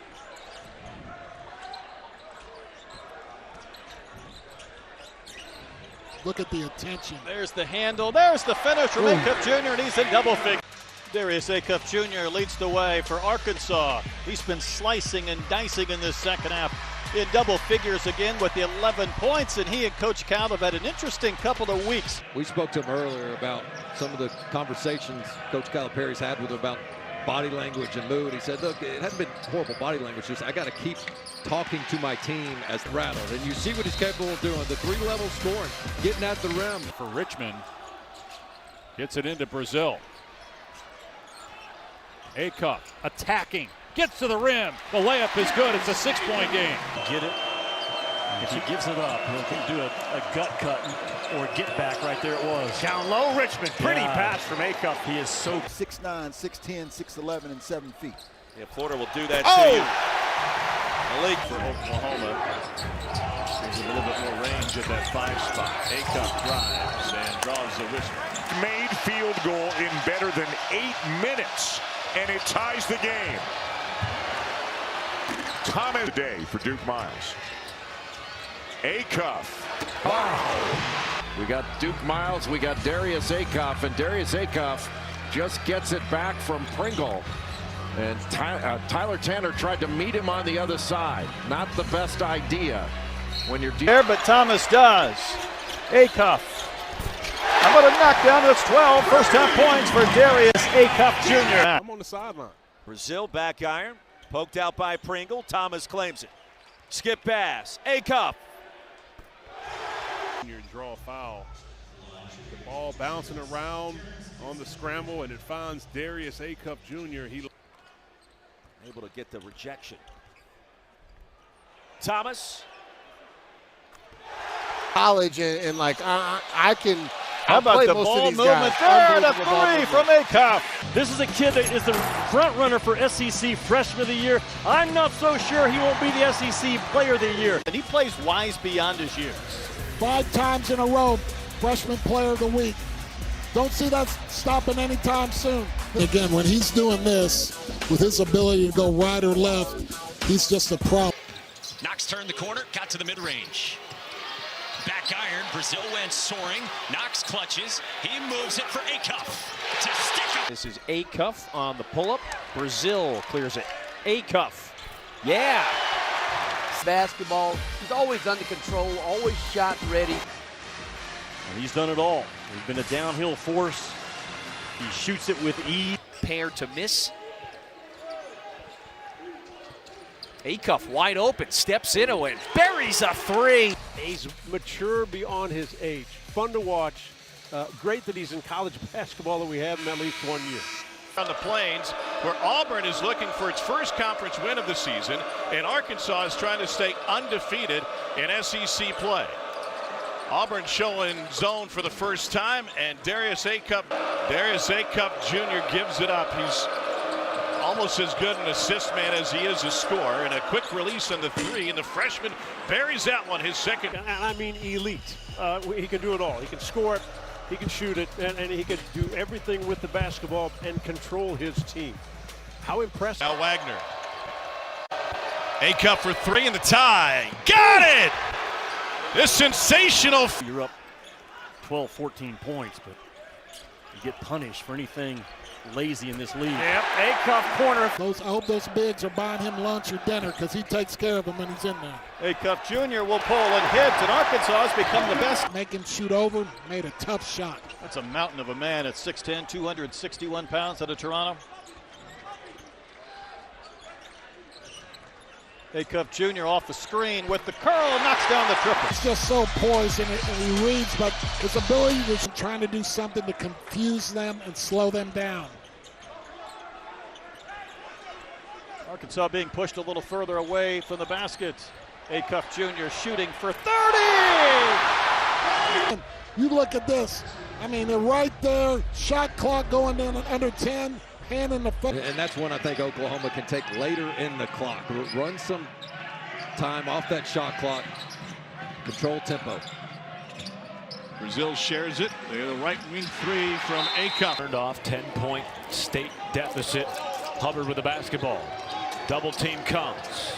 Speaker 22: Look at the attention.
Speaker 21: There's the handle. There's the finish from Acuff Jr. and he's in double figures. Darius Acuff Jr. leads the way for Arkansas. He's been slicing and dicing in this second half in double figures again with the 11 points, and he and Coach Cal have had an interesting couple of weeks.
Speaker 5: We spoke to him earlier about some of the conversations Coach Calipari's had with him about body language and mood. He said, look, it hasn't been horrible body language, just I got to keep talking to my team as rattled. And you see what he's capable of doing, the 3-level scoring, getting at the rim.
Speaker 21: For Richmond, gets it into Brazil. Acuff attacking, gets to the rim. The layup is good. It's a 6-point game. Get it. If he gives it up, he can do a gut cut or get back. Right there it was. Down low, Richmond. Pretty pass from Acuff. He is so
Speaker 17: 6'9", 6'10", 6'11", and 7 feet.
Speaker 1: Yeah, Florida will do that to you.
Speaker 2: The league for Oklahoma. There's a little bit more range at that 5 spot. Acuff drives and draws the whistle.
Speaker 6: Made field goal in better than 8 minutes, and it ties the game. Thomas today for Duke Miles. Acuff.
Speaker 19: Wow. We got Duke Miles, we got Darius Acuff, and Darius Acuff just gets it back from Pringle. And Tyler Tanner tried to meet him on the other side. Not the best idea when you're
Speaker 21: there, but Thomas does. Acuff. How about a knockdown? That's 12 first-time points for Darius Acuff Jr.
Speaker 8: I'm on the sideline.
Speaker 1: Brazil back iron, poked out by Pringle. Thomas claims it. Skip pass. Acuff.
Speaker 9: Draw a foul. The ball bouncing around on the scramble, and it finds Darius Acuff Jr. He
Speaker 1: able to get the rejection.
Speaker 3: Thomas.
Speaker 8: College and like I can.
Speaker 21: How about the ball movement there? And a three from Acuff. This is a kid that is the front runner for SEC Freshman of the Year. I'm not so sure he won't be the SEC Player of the Year.
Speaker 7: And he plays wise beyond his years.
Speaker 22: 5 times in a row, Freshman Player of the Week. Don't see that stopping anytime soon. Again, when he's doing this, with his ability to go right or left, he's just a pro.
Speaker 4: Knox turned the corner, got to the mid-range. Back iron, Brazil went soaring. Knox clutches, he moves it for Acuff to stick him.
Speaker 3: This is Acuff on the pull-up. Brazil clears it. Acuff, yeah.
Speaker 11: Basketball, he's always under control, always shot ready.
Speaker 21: And he's done it all. He's been a downhill force. He shoots it with ease.
Speaker 12: Pair to miss. Acuff wide open, steps into it, buries a three.
Speaker 18: He's mature beyond his age. Fun to watch. Great that he's in college basketball that we have him at least 1 year.
Speaker 2: On the Plains, where Auburn is looking for its first conference win of the season, and Arkansas is trying to stay undefeated in SEC play. Auburn showing zone for the first time, and Darius Acuff Jr. gives it up. He's almost as good an assist man as he is a scorer, and a quick release on the three, and the freshman buries that one, his second.
Speaker 18: And I mean elite. He can do it all. He can score it, he can shoot it, and he can do everything with the basketball and control his team. How impressive.
Speaker 2: Now Wagner. Acuff for three in the tie. Got it! This sensational.
Speaker 21: You're up 12, 14 points, but you get punished for anything lazy in this league. Yep, Acuff corner.
Speaker 22: I hope those bigs are buying him lunch or dinner because he takes care of them when he's in there.
Speaker 21: Acuff Jr. will pull and hit, and Arkansas has become the best.
Speaker 22: Make him shoot over, made a tough shot.
Speaker 7: That's a mountain of a man at 6'10", 261 pounds out of Toronto. Acuff Jr. off the screen with the curl, knocks down the triple.
Speaker 22: He's just so poised and he reads, but his ability was trying to do something to confuse them and slow them down.
Speaker 7: Arkansas being pushed a little further away from the basket. Acuff Jr. shooting for 30!
Speaker 22: You look at this. I mean, they're right there. Shot clock going down at under 10. Hand in the foot.
Speaker 5: And that's one I think Oklahoma can take later in the clock. Run some time off that shot clock. Control tempo.
Speaker 2: Brazil shares it. They're the right wing three from Acuff.
Speaker 16: Turned off, 10-point state deficit. Hubbard with the basketball. Double team comes.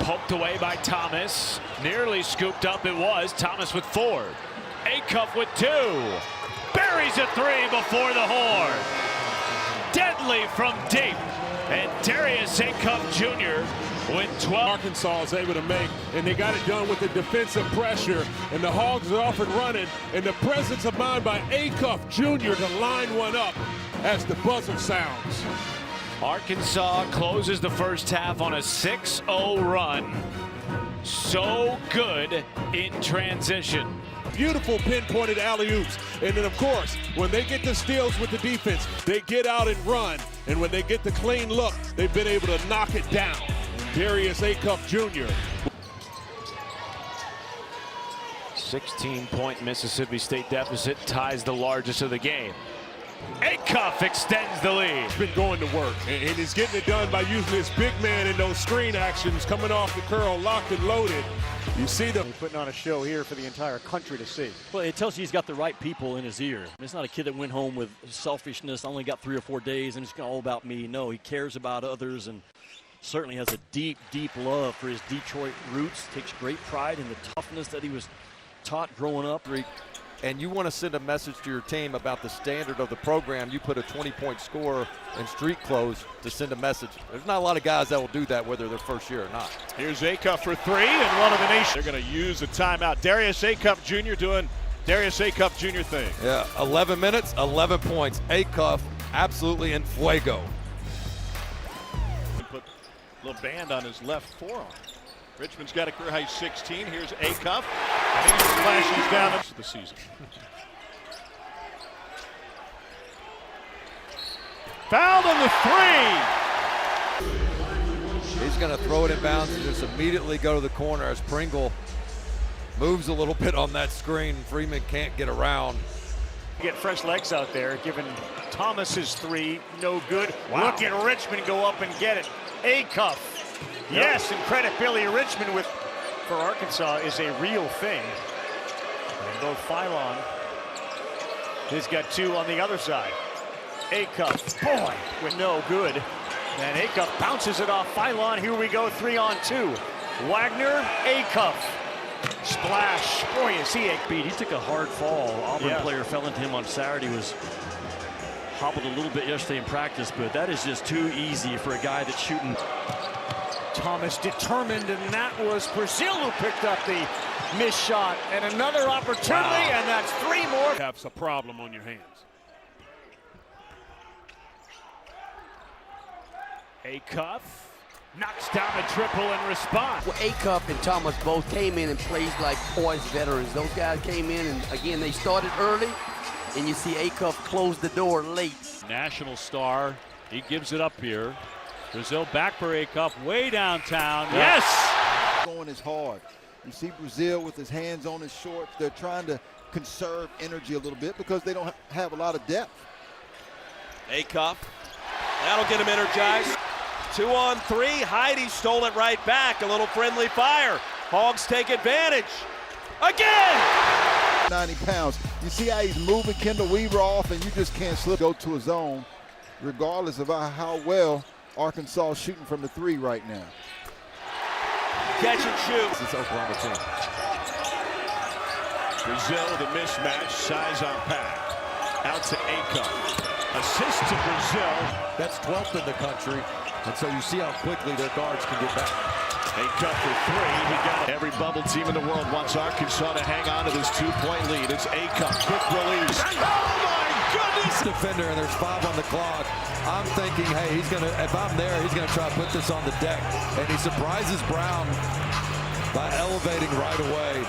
Speaker 16: Poked away by Thomas. Nearly scooped up it was. Thomas with 4. Acuff with 2. Buries a 3 before the horn. Deadly from deep. And Darius Acuff Jr. with 12.
Speaker 9: Arkansas is able to make, and they got it done with the defensive pressure. And the Hogs are off and running. And the presence of mind by Acuff Jr. to line one up as the buzzer sounds.
Speaker 16: Arkansas closes the first half on a 6-0 run. So good in transition.
Speaker 9: Beautiful pinpointed alley-oops. And then, of course, when they get the steals with the defense, they get out and run. And when they get the clean look, they've been able to knock it down. Darius Acuff Jr.
Speaker 16: 16-point Mississippi State deficit ties the largest of the game. Acuff extends the lead.
Speaker 9: He's been going to work, and he's getting it done by using his big man in those screen actions, coming off the curl, locked and loaded. You see them
Speaker 21: putting on a show here for the entire country to see. Well, it tells you he's got the right people in his ear. It's not a kid that went home with selfishness, only got 3 or 4 days, and it's all about me. No, he cares about others and certainly has a deep, deep love for his Detroit roots. Takes great pride in the toughness that he was taught growing up.
Speaker 5: And you want to send a message to your team about the standard of the program. You put a 20-point score in street clothes to send a message. There's not a lot of guys that will do that, whether they're first year or not.
Speaker 2: Here's Acuff for 3 and one of the nation. They're going to use a timeout. Darius Acuff Jr. doing Darius Acuff Jr. thing.
Speaker 5: Yeah, 11 minutes, 11 points. Acuff absolutely in fuego.
Speaker 2: Put a little band on his left forearm. Richmond's got a career high 16. Here's Acuff. And he splashes down into the season. Fouled on the 3.
Speaker 5: He's just going to throw it in bounds and just immediately go to the corner as Pringle moves a little bit on that screen. Freeman can't get around.
Speaker 21: Get fresh legs out there, giving Thomas's three no good. Wow. Look at Richmond go up and get it. Acuff. Yes, and credit Billy Richmond for Arkansas is a real thing. And go Phylon. He's got two on the other side. Acuff, boy, with no good. And Acuff bounces it off Phylon. Here we go, 3-on-2. Wagner, Acuff. Splash. Boy, is he a beat.
Speaker 3: He took a hard fall. Auburn player fell into him on Saturday, was hobbled a little bit yesterday in practice, but that is just too easy for a guy that's shooting.
Speaker 21: Thomas determined, and that was Brazil who picked up the missed shot. And another opportunity, and that's three more.
Speaker 9: Have a problem on your hands.
Speaker 21: Acuff knocks down a triple in response.
Speaker 11: Well, Acuff and Thomas both came in and played like poised veterans. Those guys came in, and again, they started early, and you see Acuff close the door late.
Speaker 21: National star, he gives it up here. Brazil back for Acuff, way downtown. Yes!
Speaker 17: Going is hard. You see Brazil with his hands on his shorts. They're trying to conserve energy a little bit because they don't have a lot of depth.
Speaker 1: Acuff, that'll get him energized. 2-on-3, Heidi stole it right back. A little friendly fire. Hogs take advantage. Again!
Speaker 17: 90 pounds. You see how he's moving Kendall Weaver off, and you just can't slip. Go to a zone, regardless of how well Arkansas is shooting from the three right now.
Speaker 1: Catch and shoot.
Speaker 5: It's Oklahoma team.
Speaker 6: Brazil with a mismatch, size on pack. Out to Acuff. Assist to Brazil.
Speaker 5: That's 12th in the country. And so you see how quickly their guards can get back.
Speaker 6: Acuff for three. He got it. Every bubble team in the world wants Arkansas to hang on to this 2-point lead. It's Acuff. Quick release. Oh my goodness!
Speaker 5: Defender, and there's 5 on the clock. I'm thinking, hey, if I'm there, he's gonna try to put this on the deck. And he surprises Brown by elevating right away.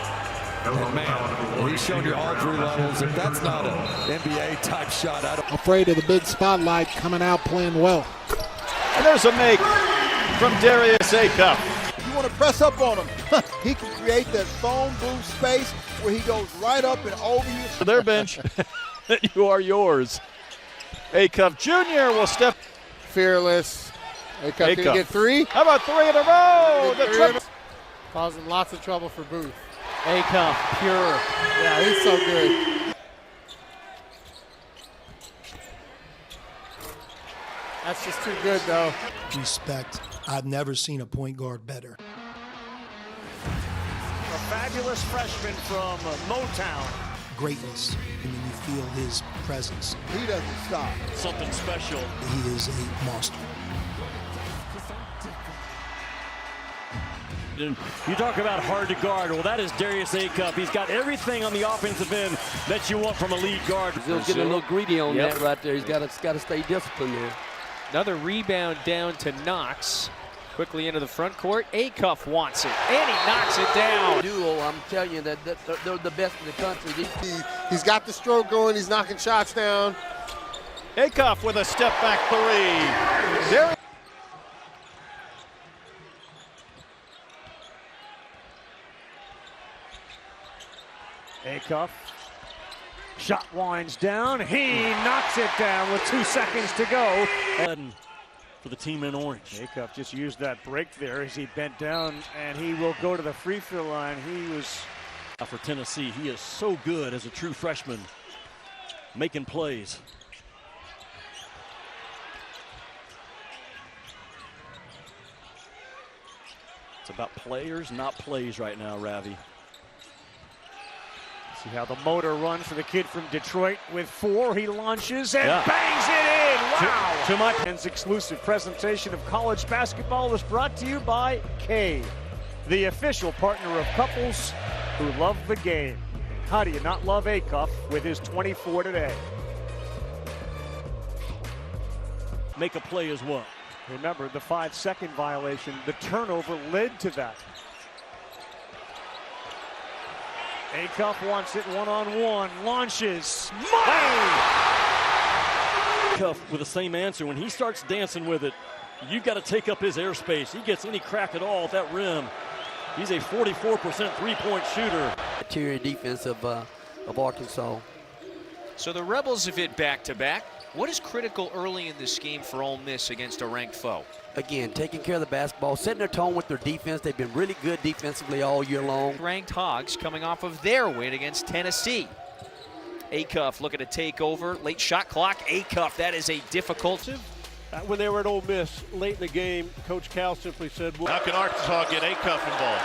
Speaker 5: And man, he's shown you all 3 levels. If that's not an NBA type shot, I don't.
Speaker 22: Afraid of the big spotlight, coming out playing well.
Speaker 7: And there's a make from Darius Acuff.
Speaker 17: You want to press up on him. He can create that phone booth space where he goes right up and over you.
Speaker 21: For their bench, you are yours. Acuff Jr. will step.
Speaker 8: Fearless. Acuff, can he get 3?
Speaker 21: How about 3 in a row? The
Speaker 8: causing lots of trouble for Booth.
Speaker 21: Acuff, pure.
Speaker 8: Yeah, he's so good. That's just too good, though.
Speaker 14: Respect. I've never seen a point guard better.
Speaker 21: A fabulous freshman from Motown.
Speaker 14: Greatness. And when you feel his presence.
Speaker 17: He doesn't stop.
Speaker 3: Something special.
Speaker 14: He is a monster.
Speaker 3: You talk about hard to guard. Well, that is Darius Acuff. He's got everything on the offensive end that you want from a lead guard.
Speaker 11: Brazil's getting a little greedy on that right there. He's got to stay disciplined there.
Speaker 10: Another rebound down to Knox. Quickly into the front court. Acuff wants it, and he knocks it down.
Speaker 11: Duo, I'm telling you that they're the best in the country.
Speaker 8: He's got the stroke going. He's knocking shots down.
Speaker 21: Acuff with a step back 3. There. Acuff. Shot winds down. He knocks it down with 2 seconds to go.
Speaker 3: For the team in orange.
Speaker 21: Acuff just used that break there as he bent down, and he will go to the free throw line. He was.
Speaker 3: For Tennessee, he is so good as a true freshman, making plays. It's about players, not plays right now, Ravi.
Speaker 21: See how the motor runs for the kid from Detroit with 4. He launches and bangs it in. Wow.
Speaker 3: Too much.
Speaker 21: And exclusive presentation of college basketball is brought to you by K, the official partner of couples who love the game. How do you not love Acuff with his 24 today?
Speaker 3: Make a play as well.
Speaker 21: Remember, the 5-second violation, the turnover led to that. Acuff wants it one-on-one, launches,
Speaker 3: Acuff with the same answer. When he starts dancing with it, You got to take up his airspace. He gets any crack at all at that rim. He's a 44% three-point shooter.
Speaker 11: Interior defense of Arkansas.
Speaker 12: So the Rebels have hit back-to-back. What is critical early in this game for Ole Miss against a ranked foe?
Speaker 11: Again, taking care of the basketball, setting their tone with their defense. They've been really good defensively all year long.
Speaker 12: Ranked Hogs coming off of their win against Tennessee. Acuff looking to take over. Late shot clock. Acuff, that is a difficult.
Speaker 18: When they were at Ole Miss late in the game, Coach Cal simply said,
Speaker 2: how can Arkansas get Acuff involved?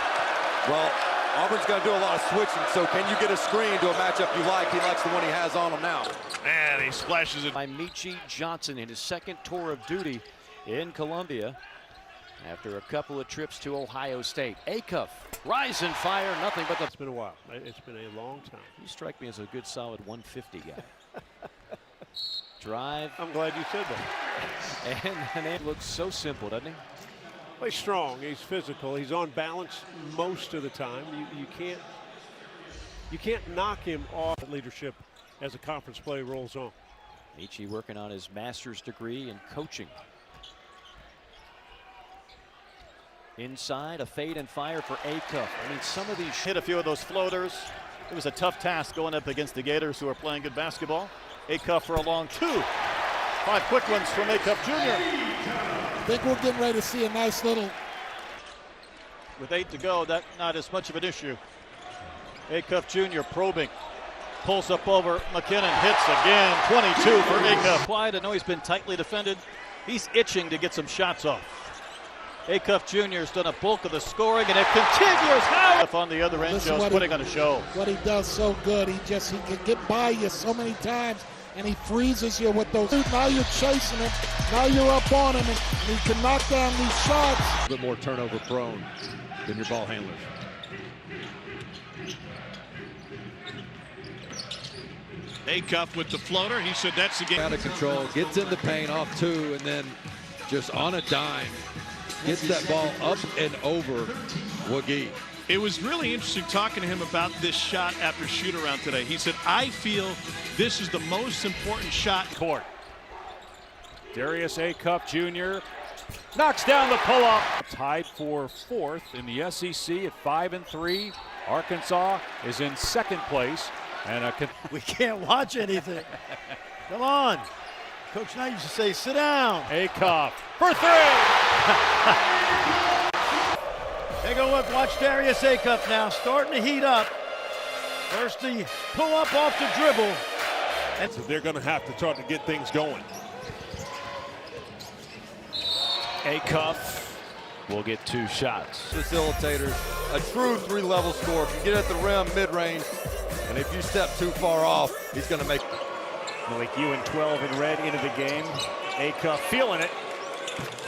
Speaker 5: Well, Auburn's going to do a lot of switching, so can you get a screen to a matchup you like? He likes the one he has on him now.
Speaker 2: And he splashes it.
Speaker 3: By Mitch Johnson in his second tour of duty in Columbia after a couple of trips to Ohio State. Acuff, rise and fire, nothing but the...
Speaker 18: It's been a while. It's been a long time.
Speaker 3: You strike me as a good, solid 150 guy. Drive.
Speaker 18: I'm glad you said that.
Speaker 3: And it looks so simple, doesn't he?
Speaker 18: Well, he's strong. He's physical. He's on balance most of the time. You can't knock him off leadership as the conference play rolls on.
Speaker 3: Mitch working on his master's degree in coaching. Inside, a fade and fire for Acuff. I mean, some of these
Speaker 21: hit a few of those floaters. It was a tough task going up against the Gators, who are playing good basketball. Acuff for a long two. 5 quick ones from Acuff Jr.
Speaker 22: I think we're getting ready to see a nice little.
Speaker 21: With 8 to go, that's not as much of an issue. Acuff Jr. probing. Pulls up over McKinnon, hits again. 22 for Acuff. Quiet, I know he's been tightly defended. He's itching to get some shots off. Acuff Jr. has done a bulk of the scoring, and it continues. How on the other end, just putting on a show.
Speaker 22: What he does so good, he can get by you so many times, and he freezes you with those. Now you're chasing him, now you're up on him, and he can knock down these shots.
Speaker 9: A bit more turnover prone than your ball handlers.
Speaker 2: Acuff with the floater. He said that's the game.
Speaker 5: Out of control, gets in the paint off 2, and then just on a dime, gets that ball up and over Wagee.
Speaker 2: It was really interesting talking to him about this shot after shoot-around today. He said, I feel this is the most important shot.
Speaker 21: Court. Darius Acuff Jr. knocks down the pull-up. Tied for 4th in the SEC at 5-3. Arkansas is in 2nd place. And we can't watch anything. Come on. Coach Knight used to say, sit down. Acuff for 3. Take a look. Watch Darius Acuff now. Starting to heat up. First the pull up off the dribble.
Speaker 9: And so they're going to have to start to get things going.
Speaker 16: Acuff will get 2 shots.
Speaker 5: Facilitators, a true 3-level scorer. Can get at the rim, mid-range, and if you step too far off, he's going to make.
Speaker 21: Malik Ewan 12 in red into the game. Acuff feeling it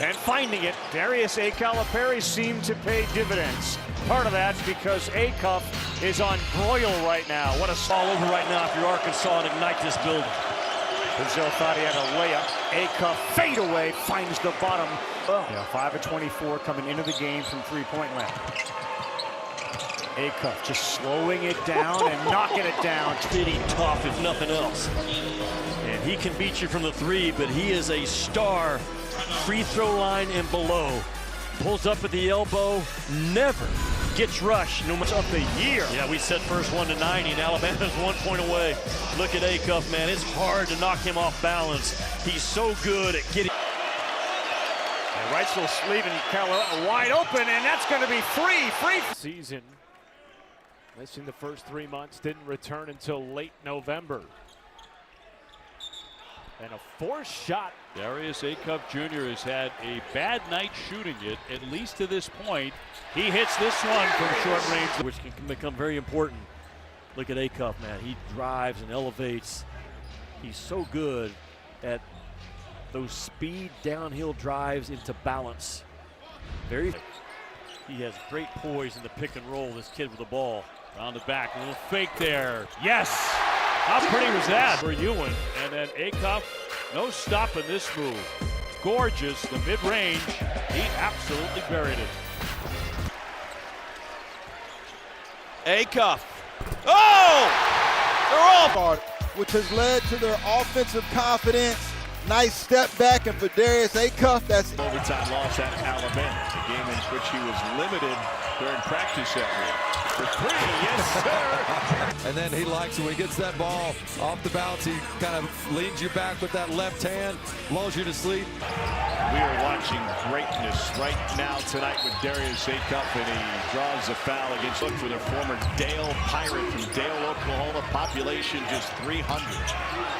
Speaker 21: and finding it. Darius Calipari seemed to pay dividends. Part of that's because Acuff is on broil right now. What a all over right now if you're Arkansas and ignite this building. Brazil thought he had a layup. Acuff fade away, finds the bottom. 5 of 24 coming into the game from 3-point land. Acuff just slowing it down and knocking it down.
Speaker 3: Pretty tough, if nothing else. And he can beat you from the 3, but he is a star. Free throw line and below. Pulls up at the elbow, never gets rushed. No much of the year. Yeah, we said first 1 to 90, and Alabama's 1 point away. Look at Acuff, man. It's hard to knock him off balance. He's so good at getting.
Speaker 21: And Wright's little sleeve and Keller wide open, and that's going to be free. Season. Missing the first 3 months, didn't return until late November. And a forced shot.
Speaker 15: Darius Acuff Jr. has had a bad night shooting it, at least to this point.
Speaker 3: He hits this one from short range, which can become very important. Look at Acuff, man. He drives and elevates. He's so good at those speed downhill drives into balance. He has great poise in the pick and roll, this kid with the ball.
Speaker 15: Around the back, a little fake there.
Speaker 3: Yes!
Speaker 15: How pretty was that for Ewan? And then Acuff, no stopping this move. Gorgeous, the mid-range. He absolutely buried it.
Speaker 1: Acuff. Oh! They're off.
Speaker 17: Which has led to their offensive confidence. Nice step back, and for Darius Acuff, that's
Speaker 2: overtime loss at Alabama, a game in which he was limited during practice that week. For three, yes, sir.
Speaker 5: And then he likes it when he gets that ball off the bounce. He kind of leads you back with that left hand, lulls you to sleep.
Speaker 2: We are watching greatness right now tonight with Darius Acuff, and he draws a foul against, look for the former Dale Pirate from Dale, Oklahoma, population just 300.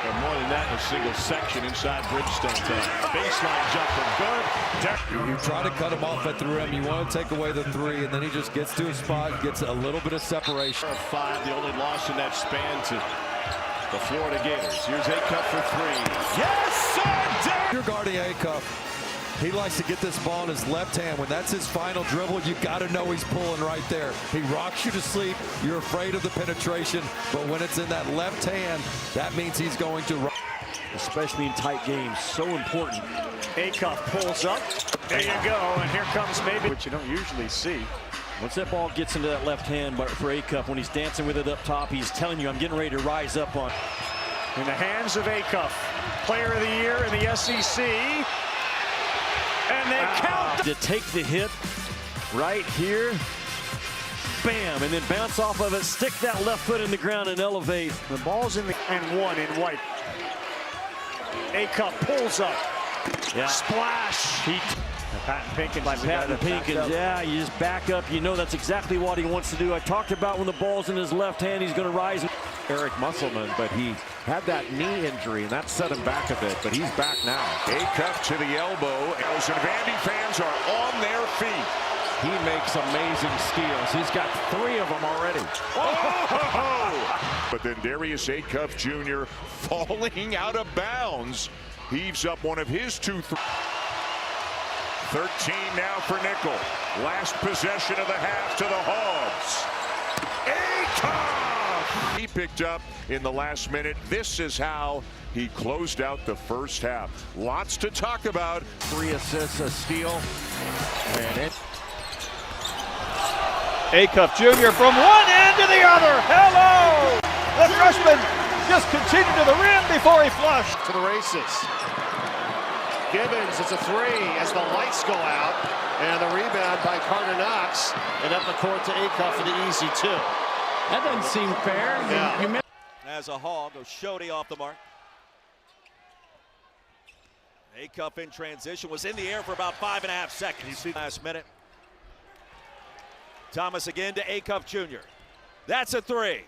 Speaker 2: But more than that, a single section inside Bridgestone town. Baseline jumper, good.
Speaker 5: You try to cut him off at the rim. You want to take away the three, and then he just gets to his spot, gets a little bit of separation.
Speaker 2: 5, the only loss in that span to the Florida Gators. Here's Acuff for three. Yes, sir!
Speaker 5: You're guarding Acuff. He likes to get this ball in his left hand. When that's his final dribble, you got to know he's pulling right there. He rocks you to sleep. You're afraid of the penetration, but when it's in that left hand, that means he's going to rock.
Speaker 3: Especially in tight games, so important.
Speaker 21: Acuff pulls up. There you go, and here comes maybe what you don't usually see.
Speaker 3: Once that ball gets into that left hand, but for Acuff, when he's dancing with it up top, he's telling you, I'm getting ready to rise up on.
Speaker 21: In the hands of Acuff, player of the year in the SEC. And they count.
Speaker 3: To take the hit right here. Bam, and then bounce off of it, stick that left foot in the ground and elevate.
Speaker 21: The ball's in the and one in white. Acuff pulls up.
Speaker 3: Yeah.
Speaker 21: Splash. Patton Pinkins.
Speaker 3: By Patton Pinkins, yeah, you just back up. You know that's exactly what he wants to do. I talked about when the ball's in his left hand, he's going to rise.
Speaker 19: Eric Musselman, but he had that knee injury, and that set him back a bit, but he's back now.
Speaker 6: Acuff to the elbow, and Vandy fans are on their feet.
Speaker 19: He makes amazing steals. He's got 3 of them already.
Speaker 6: Oh! But then Darius Acuff Jr. falling out of bounds, heaves up one of his 2 13 now for Nickel. Last possession of the half to the Hogs. Acuff! He picked up in the last minute. This is how he closed out the first half. Lots to talk about.
Speaker 19: 3 assists, a steal, and it.
Speaker 21: Acuff Jr. from one end to the other. Hello! The freshman just continued to the rim before he flushed. To the races. Gibbons, it's a 3 as the lights go out. And the rebound by Carter Knox. And up the court to Acuff for the easy 2. That doesn't seem fair. Yeah.
Speaker 1: As a Hog, goes Shody off the mark. Acuff in transition, was in the air for about 5.5 seconds. Last minute. Thomas again to Acuff Jr. That's a 3.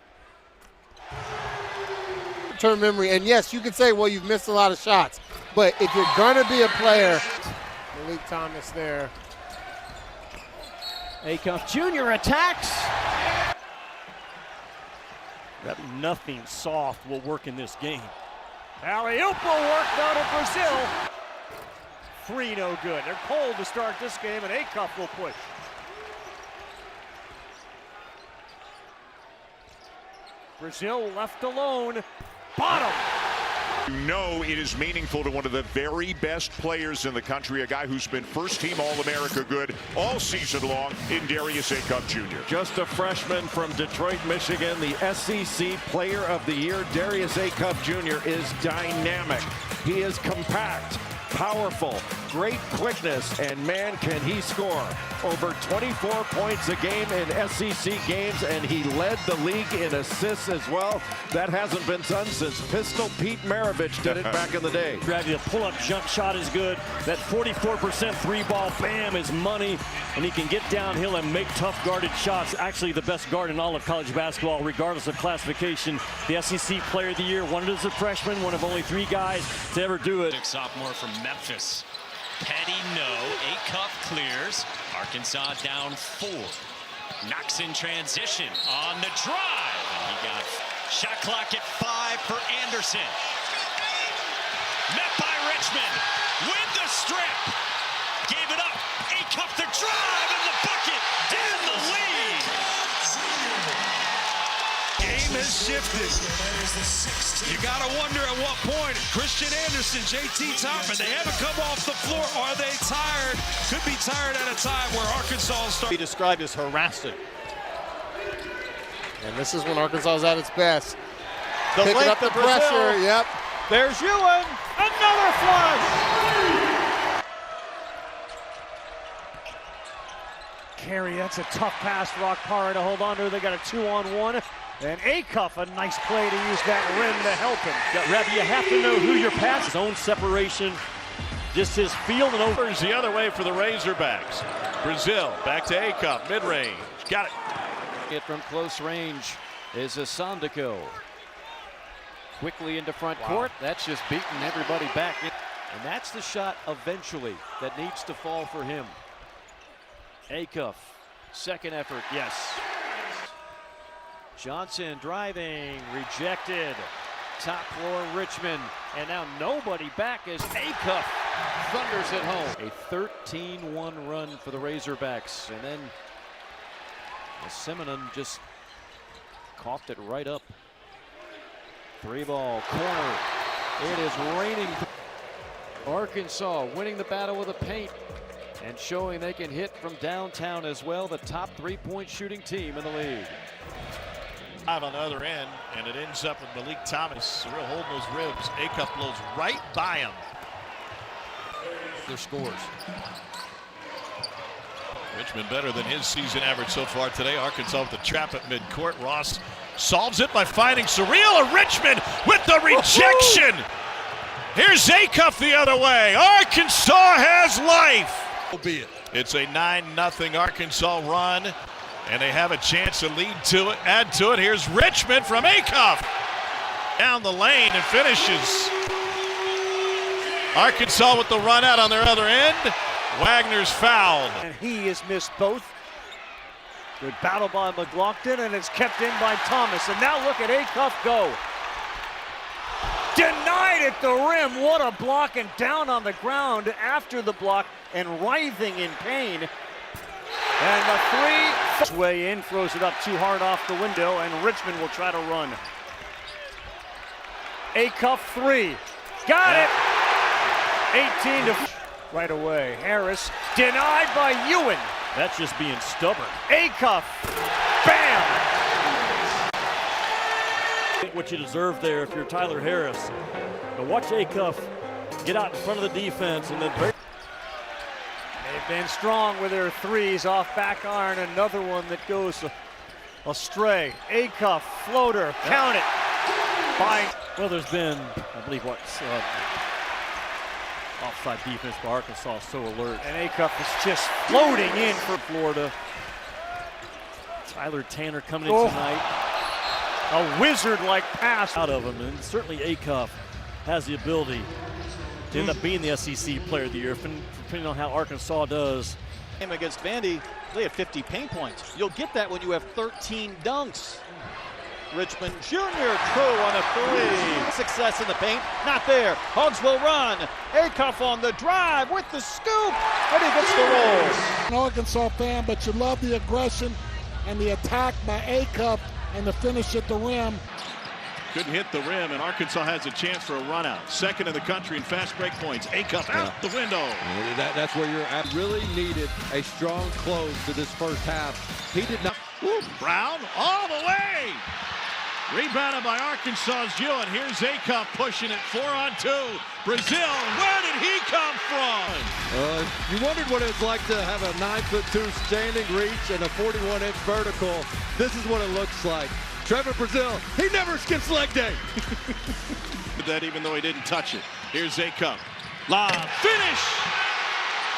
Speaker 8: Term memory, and yes, you can say, well, you've missed a lot of shots, but if you're gonna be a player, Malik Thomas there.
Speaker 21: Acuff Jr. attacks.
Speaker 3: That nothing soft will work in this game.
Speaker 21: Alley-oop will work though to Brazil. 3 no good. They're cold to start this game, and Acuff will push. Brazil left alone. Bottom.
Speaker 6: You know it is meaningful to one of the very best players in the country, a guy who's been first-team All-America good all season long in Darius Acuff Jr.
Speaker 19: Just a freshman from Detroit, Michigan, the SEC Player of the Year, Darius Acuff Jr. is dynamic. He is compact, powerful, great quickness, and man, can he score. Over 24 points a game in SEC games, and he led the league in assists as well. That hasn't been done since Pistol Pete Maravich did it back in the day.
Speaker 3: The pull-up jump shot is good. That 44% 3-ball, bam, is money. And he can get downhill and make tough guarded shots. Actually, the best guard in all of college basketball, regardless of classification. The SEC Player of the Year, won it as a freshman, one of only 3 guys to ever do it.
Speaker 4: Sophomore from Memphis. Petty no. Acuff clears. Arkansas down 4. Knocks in transition on the drive. And he got shot clock at 5 for Anderson. Met by Richmond with the strip. Gave it up. Acuff the drive and the bucket. Down the lead.
Speaker 13: Game has shifted. You got to wonder at what point Christian Anderson, JT Thompson, they haven't come off the floor. Are they tired? Could be tired at a time where Arkansas will start.
Speaker 21: Be described as harassing.
Speaker 8: And this is when Arkansas is at its best.
Speaker 21: The
Speaker 8: Picking up the pressure. Yep.
Speaker 21: There's Ewan. Another flush! Carey, that's a tough pass for Akpara to hold on to. They got a 2-on-1. And Acuff, a nice play to use that rim to help him.
Speaker 3: Rabbi, you have to know who you're passing. Zone separation, just his field and over.
Speaker 2: The other way for the Razorbacks. Brazil back to Acuff, mid-range. Got it.
Speaker 3: It from close range is a Stojaković. Quickly into front court. That's just beating everybody back. And that's the shot eventually that needs to fall for him. Acuff, second effort, yes. Johnson driving, rejected. Top floor Richmond, and now nobody back as Acuff thunders it home. A 13-1 run for the Razorbacks, and then Simonon just coughed it right up. 3-ball, corner. It is raining. Arkansas winning the battle with the paint and showing they can hit from downtown as well. The top three-point shooting team in the league.
Speaker 2: On the other end, and it ends up with Malik Thomas. Real holding those ribs. Acuff blows right by him.
Speaker 3: Their scores.
Speaker 2: Richmond better than his season average so far today. Arkansas with the trap at midcourt. Ross solves it by finding Surreal. Richmond with the rejection. Here's Acuff the other way. Arkansas has life. It's a 9-0 Arkansas run. And they have a chance to add to it. Here's Richmond from Acuff. Down the lane and finishes. Arkansas with the run out on their other end. Wagner's fouled.
Speaker 21: And he has missed both. Good battle by McLaughlin, and it's kept in by Thomas. And now look at Acuff go. Denied at the rim. What a block, and down on the ground after the block and writhing in pain. And the three way in, throws it up too hard off the window, and Richmond will try to run. Acuff three. Got it! 18 to right away. Harris denied by Ewan.
Speaker 3: That's just being stubborn.
Speaker 21: Acuff. Bam!
Speaker 3: What you deserve there if you're Tyler Harris. But watch Acuff get out in front of the defense and then break.
Speaker 21: They've been strong with their threes off back iron. Another one that goes astray. Acuff, floater, count it.
Speaker 3: Well, there's been, I believe, offside defense by Arkansas, so alert.
Speaker 21: And Acuff is just floating in for
Speaker 3: Florida. Tyler Tanner coming in tonight.
Speaker 21: A wizard-like pass
Speaker 3: out of him, and certainly Acuff has the ability to end up being the SEC Player of the Year, depending on how Arkansas does.
Speaker 7: Against Vandy, they had 50 paint points. You'll get that when you have 13 dunks. Richmond Jr. true on a three. Success in the paint, not there. Hogs will run. Acuff on the drive with the scoop, and he gets the roll.
Speaker 22: An Arkansas fan, but you love the aggression and the attack by Acuff and the finish at the rim.
Speaker 2: Couldn't hit the rim, and Arkansas has a chance for a run out. Second in the country in fast break points. Acuff out the window.
Speaker 5: That's where you're at. Really needed a strong close to this first half. He did not.
Speaker 2: Brown all the way. Rebounded by Arkansas's Ewan. Here's Acuff pushing it 4-on-2. Brazil, where did he come from?
Speaker 5: You wondered what it's like to have a 9'2" standing reach and a 41-inch vertical. This is what it looks like. Trevor Brazil, he never skips leg day.
Speaker 2: That even though he didn't touch it. Here's Acuff. Lob, finish!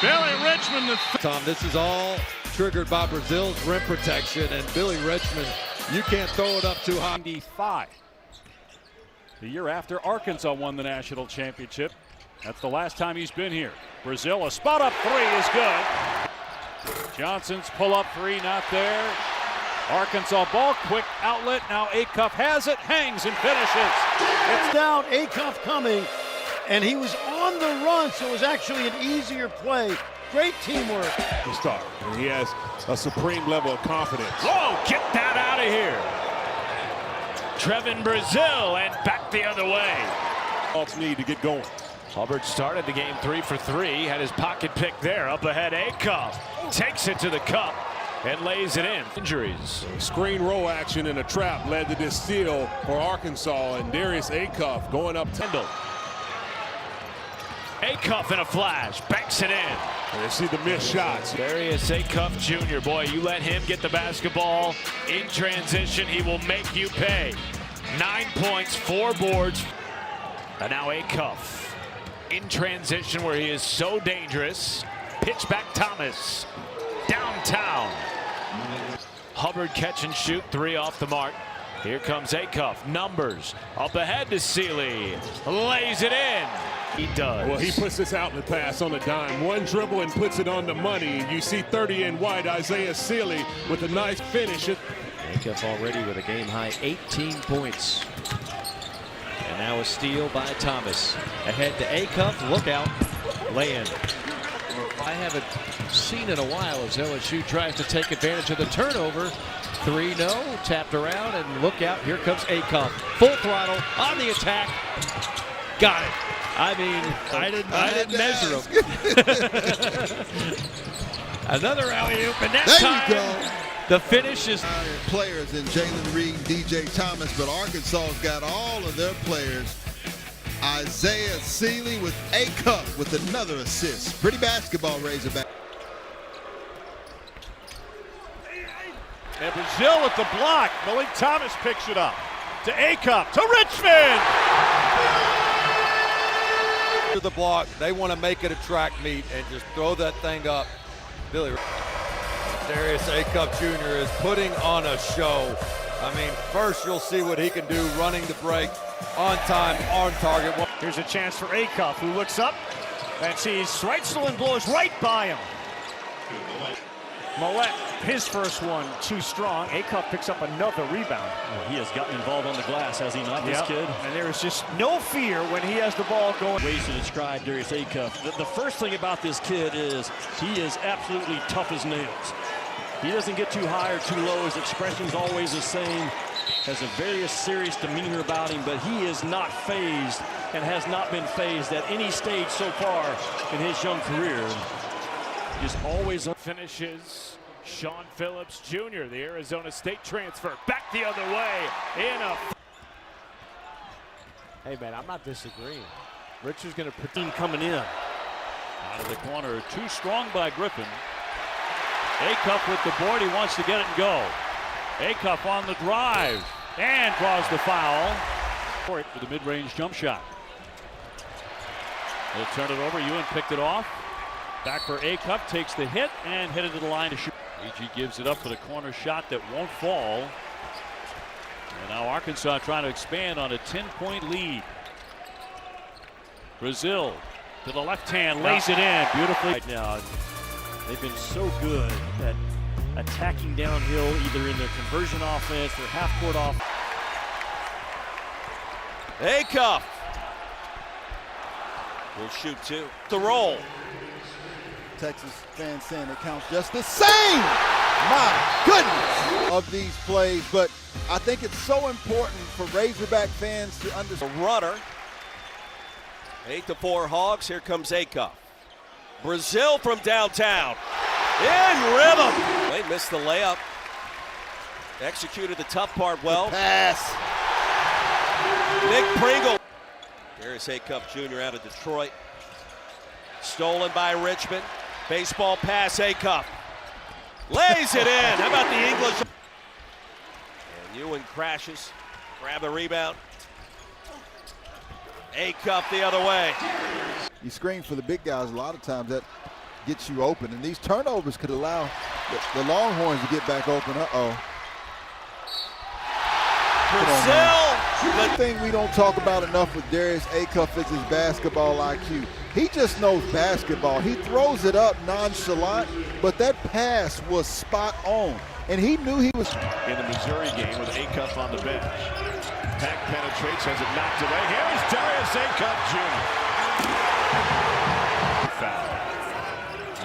Speaker 2: Billy Richmond.
Speaker 5: Tom, this is all triggered by Brazil's rim protection, and Billy Richmond, you can't throw it up too high.
Speaker 15: 95. The year after Arkansas won the national championship. That's the last time he's been here. Brazil, a spot up three is good. Johnson's pull up three, not there. Arkansas ball, quick outlet. Now Acuff has it, hangs and finishes.
Speaker 21: It's down, Acuff coming, and he was on the run, so it was actually an easier play. Great teamwork.
Speaker 9: The star. And he has a supreme level of confidence.
Speaker 16: Whoa, get that out of here. Trevin Brazil, and back the other way.
Speaker 9: Hawks need to get going.
Speaker 16: Hubbard started the game 3 for 3, had his pocket pick there. Up ahead, Acuff takes it to the cup and lays it in. Injuries.
Speaker 9: Screen roll action in a trap led to this steal for Arkansas, and Darius Acuff going up.
Speaker 16: Kendall. Acuff in a flash, banks it in.
Speaker 9: And you see the missed shots.
Speaker 16: Darius Acuff Jr., boy, you let him get the basketball in transition, he will make you pay. 9 points, 4 boards. And now Acuff in transition where he is so dangerous. Pitch back Thomas, downtown. Hubbard catch and shoot, 3 off the mark. Here comes Acuff, numbers, up ahead to Sealy, lays it in. He does.
Speaker 9: Well, he puts this out in the pass on a dime. One dribble and puts it on the money. You see 30 in white, Isaiah Sealy with a nice finish.
Speaker 3: Acuff already with a game-high 18 points. And now a steal by Thomas. Ahead to Acuff, look out, lay-in. I haven't seen in a while as LSU tries to take advantage of the turnover. 3 no, tapped around, and look out, here comes Acuff. Full throttle on the attack. Got it. I mean, I didn't measure him. Another alley-oop, and that time,
Speaker 17: there you go.
Speaker 3: The finish is...
Speaker 17: Players in Jalen Reed, DJ Thomas, but Arkansas's got all of their players. Isaiah Sealy with Acuff with another assist. Pretty basketball, Razorback.
Speaker 2: And Brazil with the block. Malik Thomas picks it up. To Acuff, to Richmond!
Speaker 5: The block, they want to make it a track meet and just throw that thing up. Billy. Darius Acuff Jr. is putting on a show. I mean, first you'll see what he can do running the break, on time, on target.
Speaker 21: Here's a chance for Acuff, who looks up and sees Schreitzel and blows right by him. Millett, his first one, too strong. Acuff picks up another rebound.
Speaker 18: Well, he has gotten involved on the glass, has he not, this kid?
Speaker 21: And there is just no fear when he has the ball going.
Speaker 18: Ways to describe Darius Acuff. The first thing about this kid is he is absolutely tough as nails. He doesn't get too high or too low. His expression's always the same. Has a very serious demeanor about him, but he is not phased and has not been phased at any stage so far in his young career. Just always
Speaker 15: finishes. Sean Phillips Jr., the Arizona State transfer, back the other way in a...
Speaker 3: Hey, man, I'm not disagreeing.
Speaker 21: Richard's going to pretend coming in.
Speaker 15: Out of the corner, too strong by Griffin. Acuff with the board, he wants to get it and go. Acuff on the drive and draws the foul. For the mid-range jump shot. They'll turn it over, Ewan picked it off. Back for Acuff, takes the hit and headed to the line to shoot. AG gives it up for the corner shot that won't fall. And now Arkansas trying to expand on a 10-point lead. Brazil to the left hand, lays it in beautifully.
Speaker 21: Right now, they've been so good at attacking downhill, either in their conversion offense, their half-court offense.
Speaker 1: Acuff will shoot 2. The roll.
Speaker 17: Texas fans saying it counts just the same. My goodness of these plays, but I think it's so important for Razorback fans to understand.
Speaker 1: A runner. 8-4 Hogs. Here comes Acuff. Brazil from downtown. In rhythm. They missed the layup. Executed the tough part well.
Speaker 17: Pass.
Speaker 1: Nick Pringle. Darius Acuff Jr. out of Detroit. Stolen by Richmond. Baseball pass, Acuff. Lays it in. How about the English? And Ewan crashes. Grab the rebound. Acuff the other way.
Speaker 17: You screen for the big guys, a lot of times that gets you open. And these turnovers could allow the Longhorns to get back open. Uh-oh.
Speaker 1: Brazil.
Speaker 17: The thing we don't talk about enough with Darius Acuff is his basketball IQ. He just knows basketball. He throws it up nonchalant, but that pass was spot on. And he knew he was.
Speaker 2: In the Missouri game with Acuff on the bench. Pack penetrates, has it knocked away. Here's Darius Acuff Jr.
Speaker 5: Foul.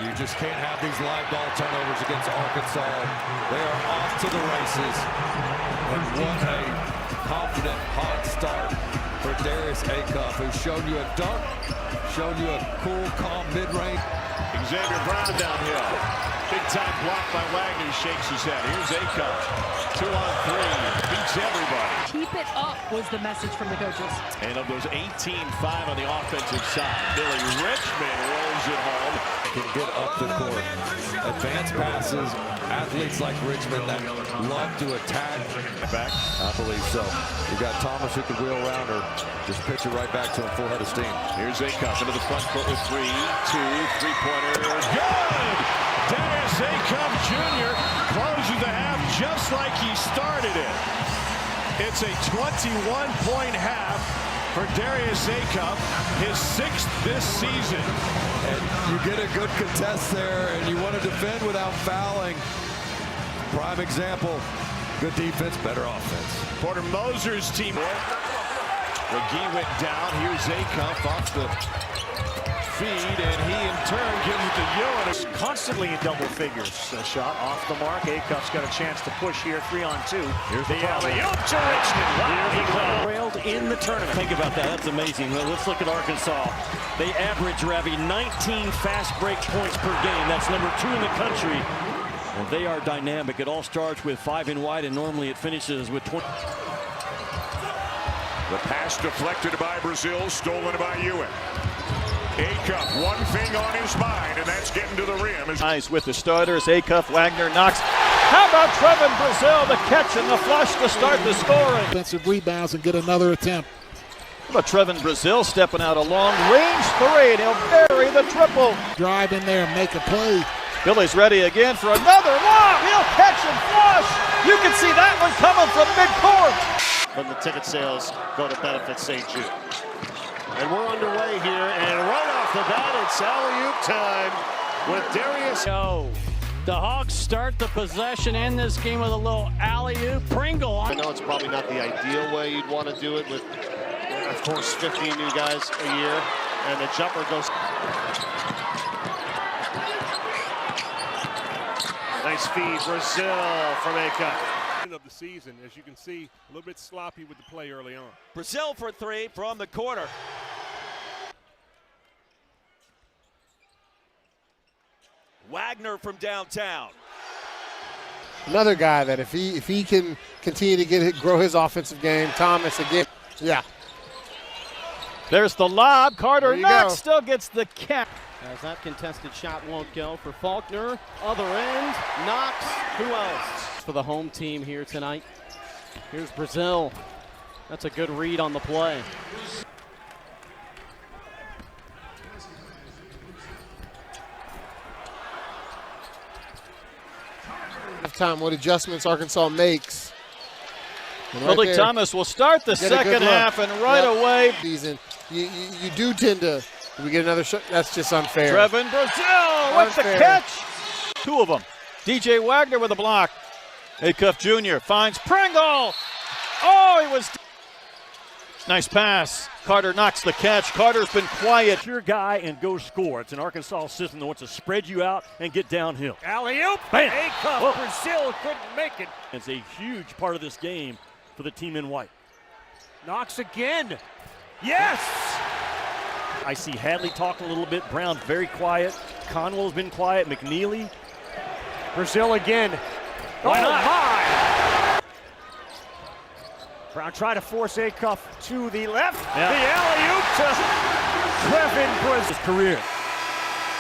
Speaker 5: You just can't have these live ball turnovers against Arkansas. They are off to the races. And what a confident, hot start for Darius Acuff, who's shown you a dunk, shown you a cool, calm mid-range.
Speaker 2: Xavier Brown downhill. Big time block by Wagner, shakes his head. Here's Acuff. 2-on-3, beats everybody.
Speaker 14: Keep it up was the message from the coaches.
Speaker 2: And of those 18-5 on the offensive side, Billy Richmond rolls it home.
Speaker 5: Can get up the court. Advanced passes, athletes like Richmond that love to attack.
Speaker 2: Back?
Speaker 5: I believe so. You got Thomas who can wheel around or just pitch it right back to him full head of steam.
Speaker 2: Here's Acuff into the front court with 3-2, 3-pointer. Good! Darius Acuff Jr. closes the half just like he started it. It's a 21-point half for Darius Acuff, his 6th this season.
Speaker 5: And you get a good contest there, and you want to defend without fouling. Prime example, good defense, better offense.
Speaker 2: Porter Moser's team. McGee went down. Here's Acuff off the feed, and he in turn gives it to Ewan.
Speaker 21: Constantly in double figures. A shot off the mark. Acuff's got a chance to push here, 3-on-2. Here's the alley-oop to Richmond. Wow, he railed in the tournament. Think about that. That's amazing. Well, let's look at Arkansas. They average, Ravi, 19 fast break points per game. That's number 2 in the country. And they are dynamic. It all starts with 5 and wide, and normally it finishes with 20.
Speaker 6: The pass deflected by Brazil, stolen by Ewan. Acuff, one thing on his mind, and that's getting to the rim.
Speaker 7: Nice with the starters. Acuff, Wagner, Knox. How about Trevin Brazil, the catch and the flush to start the scoring?
Speaker 22: Defensive rebounds and get another attempt.
Speaker 7: How about Trevin Brazil stepping out a long-range 3, and he'll bury the triple.
Speaker 22: Drive in there and make a play.
Speaker 7: Billy's ready again for another lob. He'll catch and flush. You can see that one coming from midcourt.
Speaker 21: From the ticket sales go to benefit St. Jude. And we're underway here, and right off the bat, it's alley-oop time with Darius. The Hawks start the possession in this game with a little alley-oop. Pringle.
Speaker 20: I know it's probably not the ideal way you'd want to do it with, of course, 15 new guys a year, and the jumper goes.
Speaker 21: Nice feed, Brazil from Acuff.
Speaker 9: Of the season, as you can see, a little bit sloppy with the play early on.
Speaker 1: Brazil for 3 from the corner. Wagner from downtown.
Speaker 8: Another guy that if he can continue to grow his offensive game, Thomas again. Yeah.
Speaker 7: There's the lob. Carter Knox still gets the catch.
Speaker 21: As that contested shot won't go for Faulkner. Other end, Knox. Who else? For the home team here tonight. Here's Brazil. That's a good read on the play.
Speaker 8: Time, what adjustments Arkansas makes.
Speaker 7: Billy Thomas will start the second half, and right away.
Speaker 8: Season, you do tend to. Do we get another shot? That's just unfair.
Speaker 7: Trevin Brazil with the catch. 2 of them. DJ Wagner with a block. Acuff Jr. finds Pringle. Oh, he was. Nice pass. Carter Knox the catch. Carter's been quiet.
Speaker 21: Your guy and go score. It's an Arkansas system that wants to spread you out and get downhill. Alley-oop. Bam. Acuff. Brazil couldn't make it. It's a huge part of this game for the team in white. Knox again. Yes. I see Hadley talking a little bit. Brown very quiet. Conwell's been quiet. McNeely. Brazil again. Why not? High. Brown trying to force Acuff to the left. The alley-oop to Trevin Brazil's career.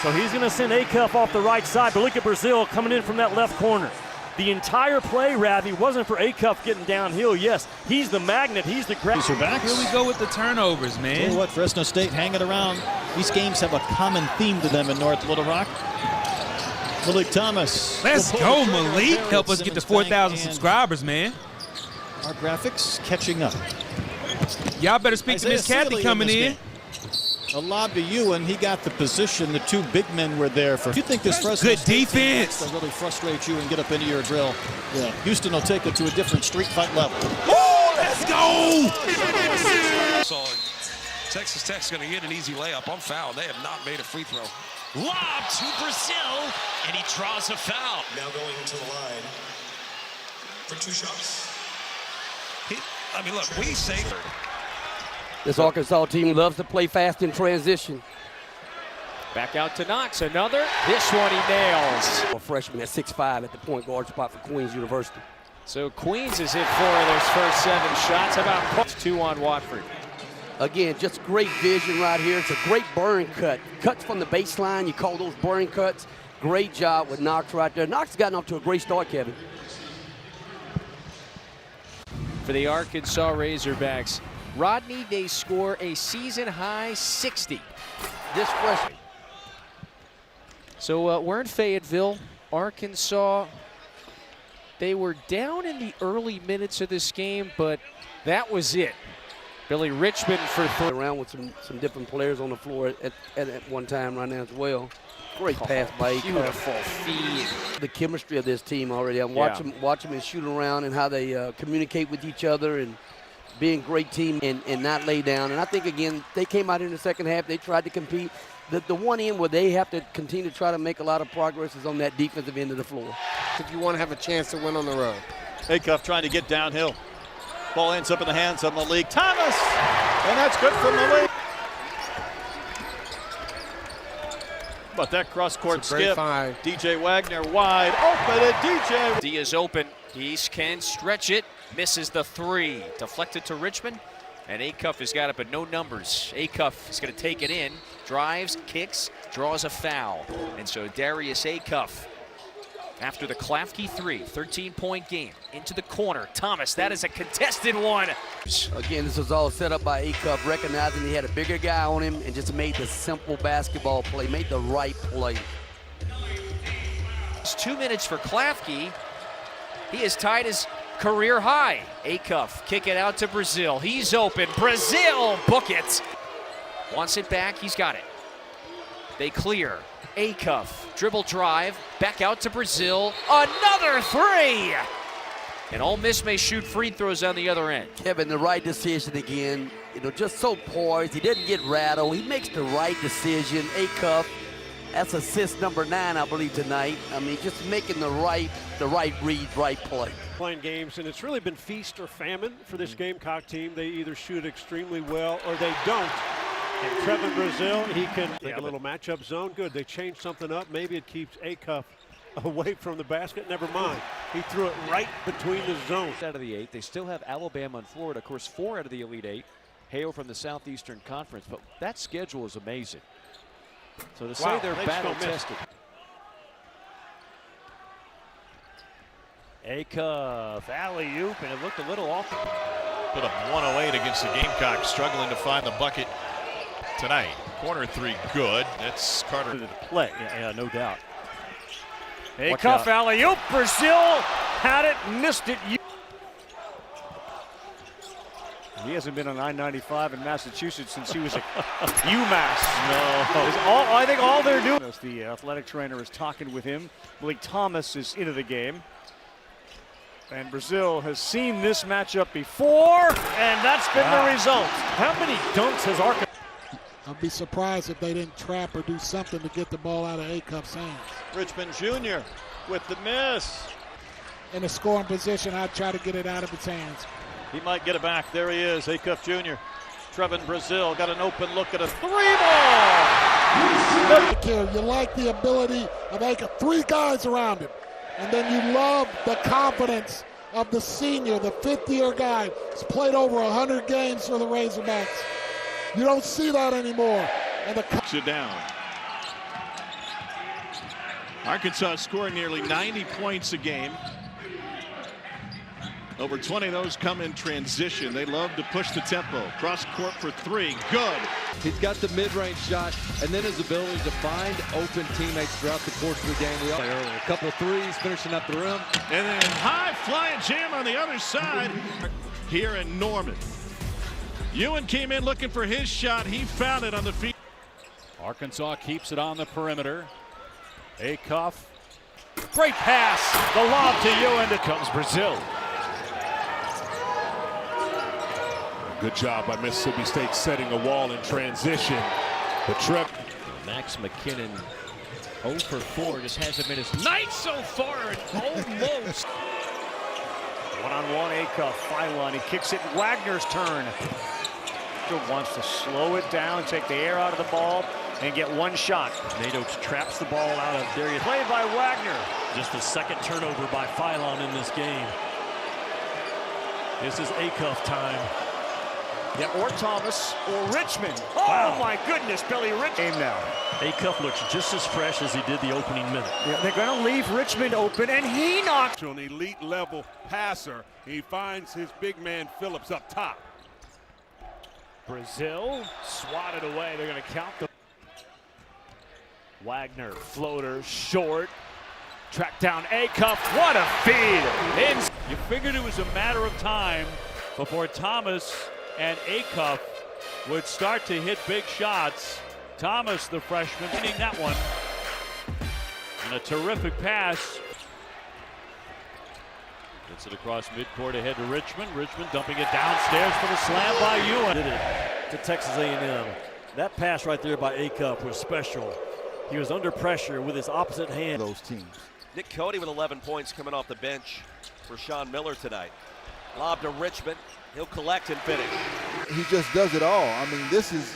Speaker 21: So he's going to send Acuff off the right side, but look at Brazil coming in from that left corner. The entire play, Ravi, wasn't for Acuff getting downhill. Yes, he's the magnet. He's the grab.
Speaker 23: Here we go with the turnovers, man.
Speaker 7: Tell you what, Fresno State hanging around. These games have a common theme to them in North Little Rock. Malik Thomas.
Speaker 23: Let's go, Malik. Help us get to 4,000 subscribers, man.
Speaker 7: Our graphics catching up.
Speaker 23: Y'all better speak to Miss Kathy coming in.
Speaker 7: A lob to Ewan. He got the position. The 2 big men were there for. You think this Fresno
Speaker 23: good defense
Speaker 7: will really frustrate you and get up into your drill? Yeah. Houston will take it to a different street fight level.
Speaker 23: Oh, let's go!
Speaker 13: So Texas Tech's going to get an easy layup. I'm fouled. They have not made a free throw.
Speaker 4: Lob to Brazil, and he draws a foul.
Speaker 24: Now going to the line for 2 shots.
Speaker 13: I mean, look, we say.
Speaker 11: This Arkansas team loves to play fast in transition.
Speaker 10: Back out to Knox, another. This one he nails.
Speaker 11: A freshman at 6'5" at the point guard spot for Queens University.
Speaker 10: So Queens has hit 4 of those first 7 shots. How about 2 on Watford?
Speaker 11: Again, just great vision right here. It's a great burn cut. Cuts from the baseline, you call those burn cuts. Great job with Knox right there. Knox has gotten off to a great start, Kevin.
Speaker 10: For the Arkansas Razorbacks, Rodney, they score a season-high 60.
Speaker 11: This freshman.
Speaker 10: So we're in Fayetteville, Arkansas. They were down in the early minutes of this game, but that was it. Billy Richmond for 3.
Speaker 11: Around with some different players on the floor at one time right now as well. Great pass by Acuff.
Speaker 10: Beautiful feed.
Speaker 11: The chemistry of this team already. I'm watching them shoot around and how they communicate with each other and being a great team and not lay down. And I think, again, they came out in the second half. They tried to compete. The one end where they have to continue to try to make a lot of progress is on that defensive end of the floor.
Speaker 8: If you want to have a chance to win on the road.
Speaker 7: Acuff trying to get downhill. Ball ends up in the hands of Malik Thomas, and that's good for Malik. But that cross-court skip, DJ Wagner wide open, and DJ.
Speaker 10: D is open. He can stretch it. Misses the 3. Deflected to Richmond. And Acuff has got it, but no numbers. Acuff is going to take it in. Drives, kicks, draws a foul. And so Darius Acuff, after the Klafke 3, 13-point game, into the corner. Thomas, that is a contested one.
Speaker 11: Again, this was all set up by Acuff, recognizing he had a bigger guy on him and just made the simple basketball play, made the right play.
Speaker 10: It's 2 minutes for Klafke. He has tied his career high. Acuff, kick it out to Brazil. He's open. Brazil, book it. Wants it back, he's got it. They clear. Acuff, dribble drive, back out to Brazil. Another 3! And Ole Miss may shoot free throws on the other end.
Speaker 11: Kevin, the right decision again. You know, just so poised. He didn't get rattled. He makes the right decision. Acuff, that's assist number 9, I believe, tonight. I mean, just making the right read, right play.
Speaker 21: Playing games, and it's really been feast or famine for this Gamecock team. They either shoot extremely well or they don't. And Trevin Brazil, he can take a little matchup zone. Good, they changed something up. Maybe it keeps Acuff away from the basket. Never mind. He threw it right between the zones.
Speaker 3: Out of the 8, they still have Alabama and Florida. Of course, 4 out of the Elite 8 hail from the Southeastern Conference, but that schedule is amazing. So to say they're battle-tested.
Speaker 21: Acuff, alley-oop, and it looked a little off.
Speaker 2: Put up 108 against the Gamecocks, struggling to find the bucket tonight. Corner 3, good. That's Carter.
Speaker 21: To play, yeah, no doubt. Acuff, alley-oop, Brazil had it, missed it. He hasn't been on I-95 in Massachusetts since he was at UMass. No. I think all they're doing. The athletic trainer is talking with him. Malik Thomas is into the game. And Brazil has seen this matchup before, and that's been the result. How many dunks has Arkansas?
Speaker 22: I'd be surprised if they didn't trap or do something to get the ball out of Acuff's hands.
Speaker 7: Richmond Jr. with the miss.
Speaker 22: In a scoring position, I'd try to get it out of his hands.
Speaker 7: He might get it back. There he is, Acuff Jr. Trevin Brazil got an open look at a 3 ball.
Speaker 22: You like the ability of Acuff. 3 guys around him. And then you love the confidence of the senior, the 5th-year guy. He's played over 100 games for the Razorbacks. You don't see that anymore. And
Speaker 2: sit down. Arkansas scoring nearly 90 points a game. Over 20 of those come in transition. They love to push the tempo. Cross court for 3, good.
Speaker 5: He's got the mid-range shot, and then his ability to find open teammates throughout the course of the game. We earlier, a couple of 3s, finishing up the rim.
Speaker 2: And then high flying jam on the other side here in Norman. Ewan came in looking for his shot. He found it on the feet.
Speaker 15: Arkansas keeps it on the perimeter. Acuff. Great pass. The lob to Ewan. It comes Brazil.
Speaker 9: Good job by Mississippi State setting a wall in transition. The trip.
Speaker 3: Max McKinnon 0 for 4, just hasn't been as nice so far, and almost.
Speaker 21: One-on-one Acuff, Phylon, he kicks it, Wagner's turn. Wants to slow it down, take the air out of the ball, and get one shot.
Speaker 3: NATO traps the ball out of Darius.
Speaker 21: Played by Wagner.
Speaker 12: Just the 2nd turnover by Phylon in this game.
Speaker 3: This is Acuff time.
Speaker 2: Yeah, or Thomas or Richmond. Oh,
Speaker 21: Wow.
Speaker 2: my goodness, Billy Richmond. Game now.
Speaker 21: Acuff looks just as fresh as he did the opening minute. Yeah, they're going to leave Richmond open, and he knocks.
Speaker 9: An elite level passer. He finds his big man Phillips up top.
Speaker 3: Brazil swatted away. They're going to count the. Wagner, floater, short. Track down Acuff. What a feed! You figured it was a matter of time before Thomas and Acuff would start to hit big shots. Thomas, the freshman, hitting that one. And a terrific pass. Gets it across midcourt ahead to Richmond. Richmond dumping it downstairs for the slam by Ewan.
Speaker 12: Did it to Texas A&M. That pass right there by Acuff was special. He was under pressure with his opposite hand.
Speaker 17: Those teams.
Speaker 1: Nick Cody with 11 points coming off the bench for Sean Miller tonight. Lob to Richmond. He'll collect and finish.
Speaker 17: He just does it all. I mean, this is,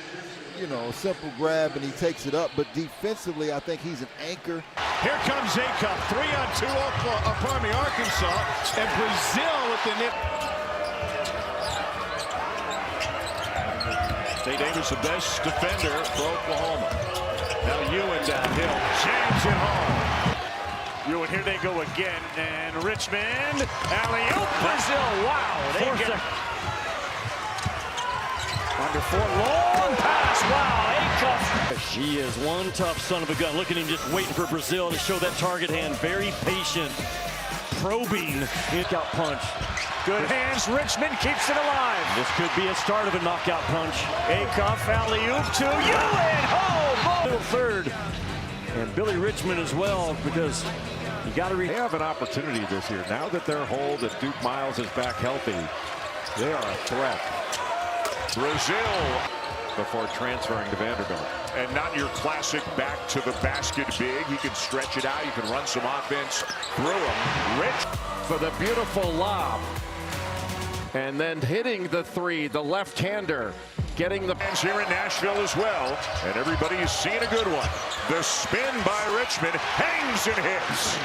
Speaker 17: you know, a simple grab and he takes it up, but defensively, I think he's an anchor.
Speaker 2: Here comes Acuff, 3-on-2 Arkansas, and Brazil with the nip. St. Davis, the best defender for Oklahoma. Now Ewan downhill, jams it home. Ewan, here they go again, and Richmond, alley-oop, Brazil, wow. They get under 4, long pass, wow, Acuff.
Speaker 3: He is one tough son of a gun. Look at him just waiting for Brazil to show that target hand. Very patient, probing, knockout punch.
Speaker 2: Good hands, Richmond keeps it alive.
Speaker 3: This could be a start of a knockout punch.
Speaker 2: Acuff, alley-oop to Ewan, oh,
Speaker 3: Little third, and Billy Richmond as well, because you got to read.
Speaker 6: They have an opportunity this year. Now that they're whole, that Duke Miles is back healthy, they are a threat. Brazil before transferring to Vanderbilt. And not your classic back to the basket big. He can stretch it out. You can run some offense through him. Rich
Speaker 16: for the beautiful lob. And then hitting the three, the left-hander. Getting the
Speaker 6: fans here in Nashville as well. And everybody's seen a good one. The spin by Richmond hangs and hits.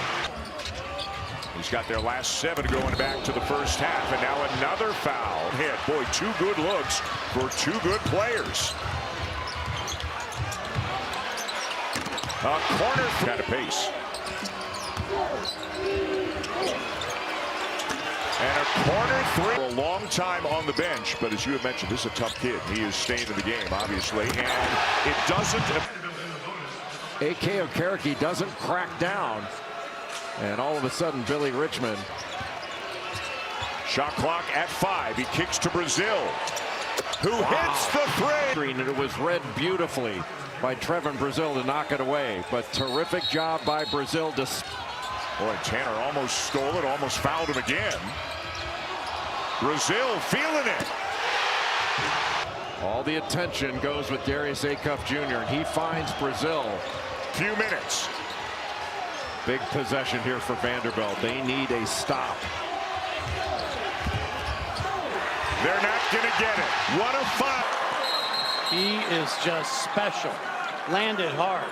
Speaker 6: He's got their last 7 going back to the first half, and now another foul hit. Boy, 2 good looks for 2 good players. A corner kind of pace. And a corner 3 for a long time on the bench, but as you have mentioned, this is a tough kid. He is staying in the game, obviously, and it doesn't.
Speaker 16: A.K. Okereke doesn't crack down. And all of a sudden, Billy Richmond.
Speaker 6: Shot clock at 5. He kicks to Brazil, who hits the 3.
Speaker 16: And it was read beautifully by Trevin Brazil to knock it away. But terrific job by Brazil to.
Speaker 6: Boy, Tanner almost stole it, almost fouled him again. Brazil feeling it.
Speaker 16: All the attention goes with Darius Acuff Jr. and he finds Brazil.
Speaker 6: Few minutes.
Speaker 16: Big possession here for Vanderbilt. They need a stop.
Speaker 6: They're not going to get it. What a foul.
Speaker 18: He is just special. Landed hard.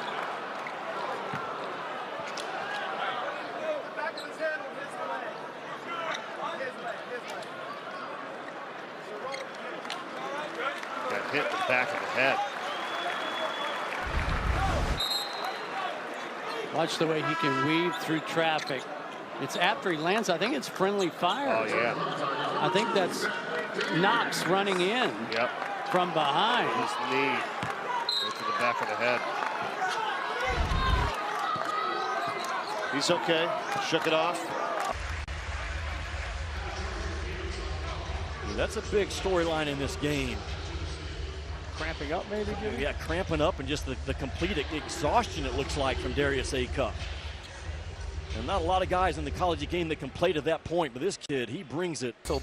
Speaker 20: Got hit in the back of the head.
Speaker 18: Watch the way he can weave through traffic. It's after he lands. I think it's friendly fire.
Speaker 20: Oh, yeah.
Speaker 18: I think that's Knox running in from behind.
Speaker 20: His knee goes to the back of the head. He's okay. Shook it off.
Speaker 3: That's a big storyline in this game. Cramping up, maybe? Yeah, cramping up and just the complete exhaustion it looks like from Darius Acuff. And not a lot of guys in the college game that can play to that point, but this kid, he brings it.
Speaker 11: So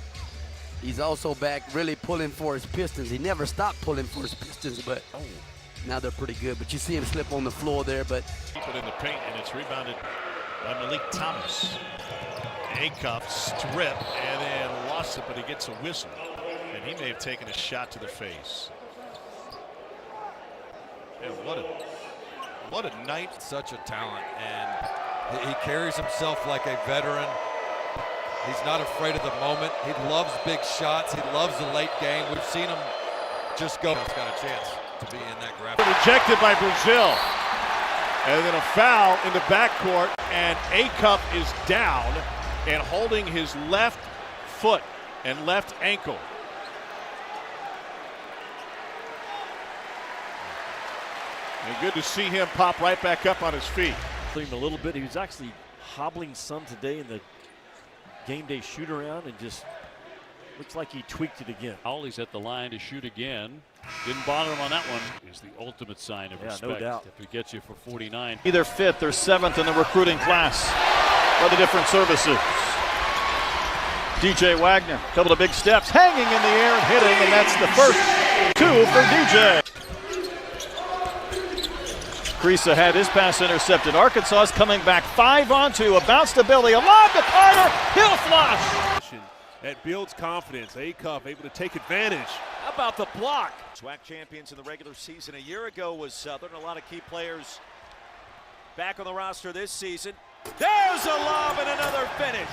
Speaker 11: he's also back really pulling for his Pistons. He never stopped pulling for his Pistons, but now they're pretty good. But you see him slip on the floor there, but.
Speaker 2: Keep it in the paint, and it's rebounded by Malik Thomas. Acuff strip and then lost it, but he gets a whistle. And he may have taken a shot to the face. And what a night.
Speaker 5: Such a talent, and he carries himself like a veteran. He's not afraid of the moment. He loves big shots. He loves the late game. We've seen him just go. He's got a chance to be in that grab.
Speaker 2: Rejected by Brazil. And then a foul in the backcourt, and Acuff is down and holding his left foot and left ankle. And good to see him pop right back up on his feet.
Speaker 12: A little bit. He was actually hobbling some today in the game day shoot around and just looks like he tweaked it again.
Speaker 15: Howley's at the line to shoot again. Didn't bother him on that one. Is the ultimate sign of respect.
Speaker 12: No doubt.
Speaker 15: If he gets you for 49.
Speaker 7: Either 5th or 7th in the recruiting class by the different services. DJ Wagner, a couple of big steps, hanging in the air and hitting, and that's the first 2 for DJ. Krisa had his pass intercepted. Arkansas is coming back 5-on-2. A bounce to Billy. A lob to Carter. He'll flush.
Speaker 9: That builds confidence. Acuff able to take advantage.
Speaker 1: How about the block? SWAC champions in the regular season a year ago was Southern. A lot of key players back on the roster this season. There's a lob and another finish.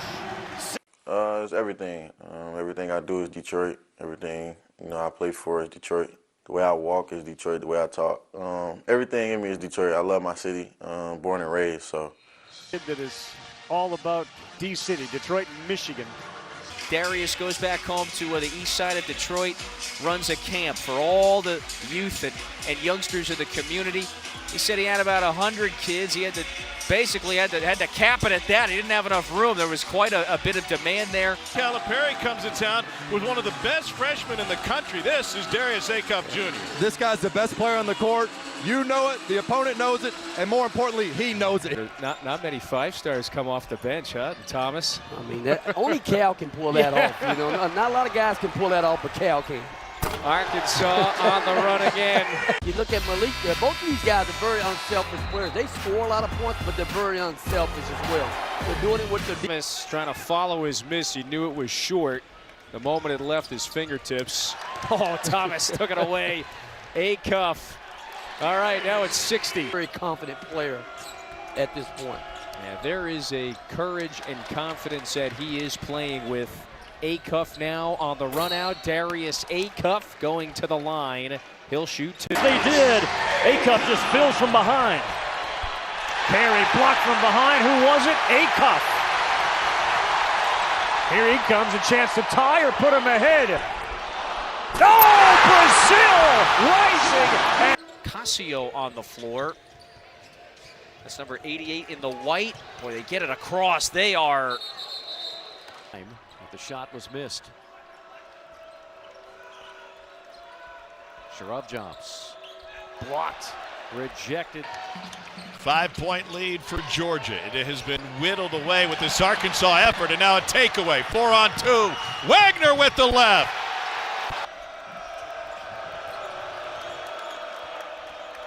Speaker 4: It's everything. Everything I do is Detroit. Everything I play for is Detroit. The way I walk is Detroit. The way I talk, everything in me is Detroit. I love my city. Born and raised, so.
Speaker 21: That is all about D-City, Detroit and Michigan.
Speaker 10: Darius goes back home to the east side of Detroit, runs a camp for all the youth and youngsters of the community. He said he had about 100 kids. He had to basically had to cap it at that. He didn't have enough room. There was quite a bit of demand there.
Speaker 2: Calipari comes to town with one of the best freshmen in the country. This is Darius Acuff Jr.
Speaker 5: This guy's the best player on the court. You know it, the opponent knows it, and more importantly, he knows it.
Speaker 10: Not many 5-stars come off the bench, huh, Thomas?
Speaker 11: I mean, only Cal can pull that off. Not a lot of guys can pull that off, but Cal can.
Speaker 10: Arkansas on the run again.
Speaker 11: You look at Malik, both of these guys are very unselfish players. They score a lot of points, but they're very unselfish as well. They're doing it with the
Speaker 10: Thomas trying to follow his miss. He knew it was short. The moment it left his fingertips. Oh, Thomas took it away. Acuff. All right, now it's 60.
Speaker 11: Very confident player at this point.
Speaker 10: Yeah, there is a courage and confidence that he is playing with. Acuff now on the run out. Darius Acuff going to the line. He'll shoot 2.
Speaker 21: They did. Acuff just fills from behind. Perry blocked from behind. Who was it? Acuff. Here he comes, a chance to tie or put him ahead. Oh, Brazil rising.
Speaker 10: Casio on the floor. That's number 88 in the white. Boy, they get it across. They are.
Speaker 3: The shot was missed. Sharov jumps. Blocked. Rejected.
Speaker 2: 5-point lead for Georgia. It has been whittled away with this Arkansas effort, and now a takeaway. 4-on-2. Wagner with the left.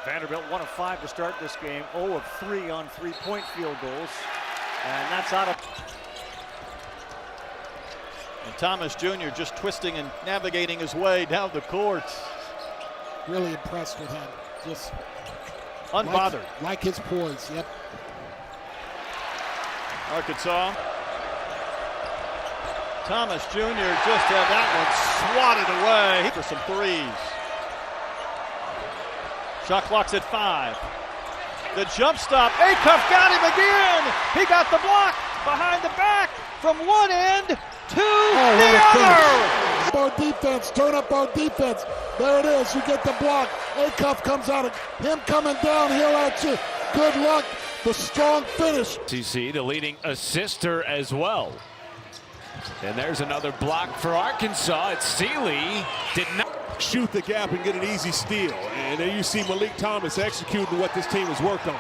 Speaker 21: Vanderbilt 1 of 5 to start this game. 0 of 3 on 3-point field goals. And that's out of.
Speaker 7: And Thomas Jr. just twisting and navigating his way down the court.
Speaker 22: Really impressed with him. Just
Speaker 7: unbothered.
Speaker 22: Like his poise, yep.
Speaker 7: Arkansas. Thomas Jr. just had that one swatted away for some threes. Shot clock's at 5. The jump stop. Acuff got him again. He got the block behind the back from one end to the other.
Speaker 22: Our defense, turn up our defense. There it is. You get the block. Acuff comes out of him coming downhill at you. Good luck. The strong finish.
Speaker 14: TC, the leading assister as well. And there's another block for Arkansas. It's Seeley. Did not
Speaker 9: shoot the gap and get an easy steal. And there you see Malik Thomas executing what this team has worked on.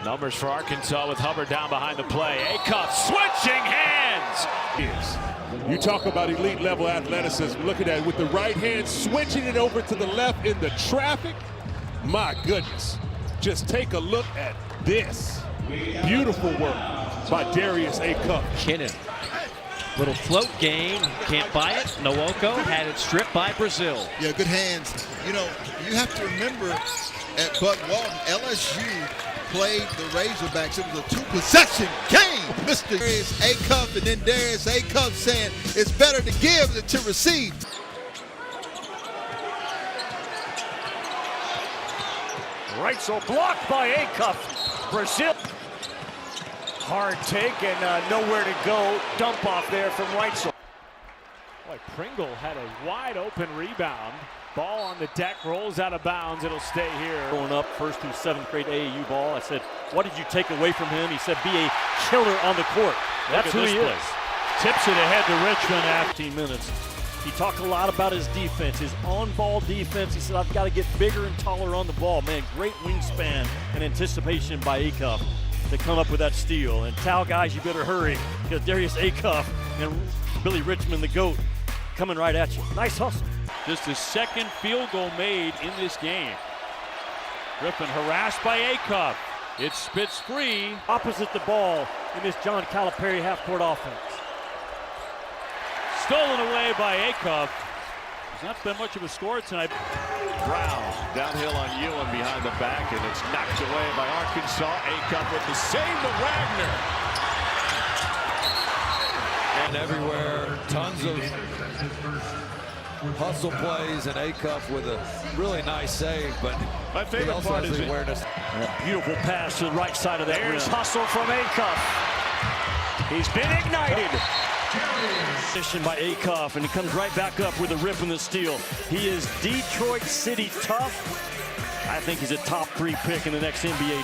Speaker 14: Numbers for Arkansas with Hubbard down behind the play. Acuff switching hands.
Speaker 9: You talk about elite level athleticism. Look at that with the right hand switching it over to the left in the traffic. My goodness. Just take a look at this. Beautiful work by Darius Acuff.
Speaker 3: Kinnan. Little float game, can't buy it. Nwoko had it stripped by Brazil.
Speaker 17: Yeah, good hands. You know, you have to remember at Bud Walton, LSU played the Razorbacks. It was a 2-possession game. Mr. Darius Acuff, and then Darius Acuff saying it's better to give than to receive.
Speaker 21: Reitzel blocked by Acuff. Brazil. Hard take and nowhere to go. Dump off there from Reitzel.
Speaker 14: Boy, Pringle had a wide open rebound. Ball on the deck, rolls out of bounds. It'll stay here.
Speaker 3: Going up first through 7th grade AAU ball. I said, what did you take away from him? He said, be a killer on the court. That's who he is.
Speaker 15: Tips it ahead to Richmond after
Speaker 3: 15 minutes. He talked a lot about his defense, his on-ball defense. He said, I've got to get bigger and taller on the ball. Man, great wingspan and anticipation by Acuff to come up with that steal. And Towel guys, you better hurry because Darius Acuff and Billy Richmond, the GOAT, coming right at you. Nice hustle.
Speaker 15: Just his second field goal made in this game. Griffin harassed by Acuff. It spits free.
Speaker 3: Opposite the ball in this John Calipari half-court offense.
Speaker 15: Stolen away by Acuff. There's not been much of a score tonight.
Speaker 2: Brown downhill on Ewan behind the back, and it's knocked away by Arkansas. Acuff with the save to Wagner.
Speaker 5: And everywhere, tons of hustle plays, and Acuff with a really nice save, but
Speaker 15: my favorite part is
Speaker 5: awareness.
Speaker 21: Beautiful pass to the right side of that rim.
Speaker 15: There's hustle from Acuff. He's been ignited.
Speaker 3: Position by Acuff, and he comes right back up with a rip and the steal. He is Detroit City tough. I think he's a top 3 pick in the next NBA.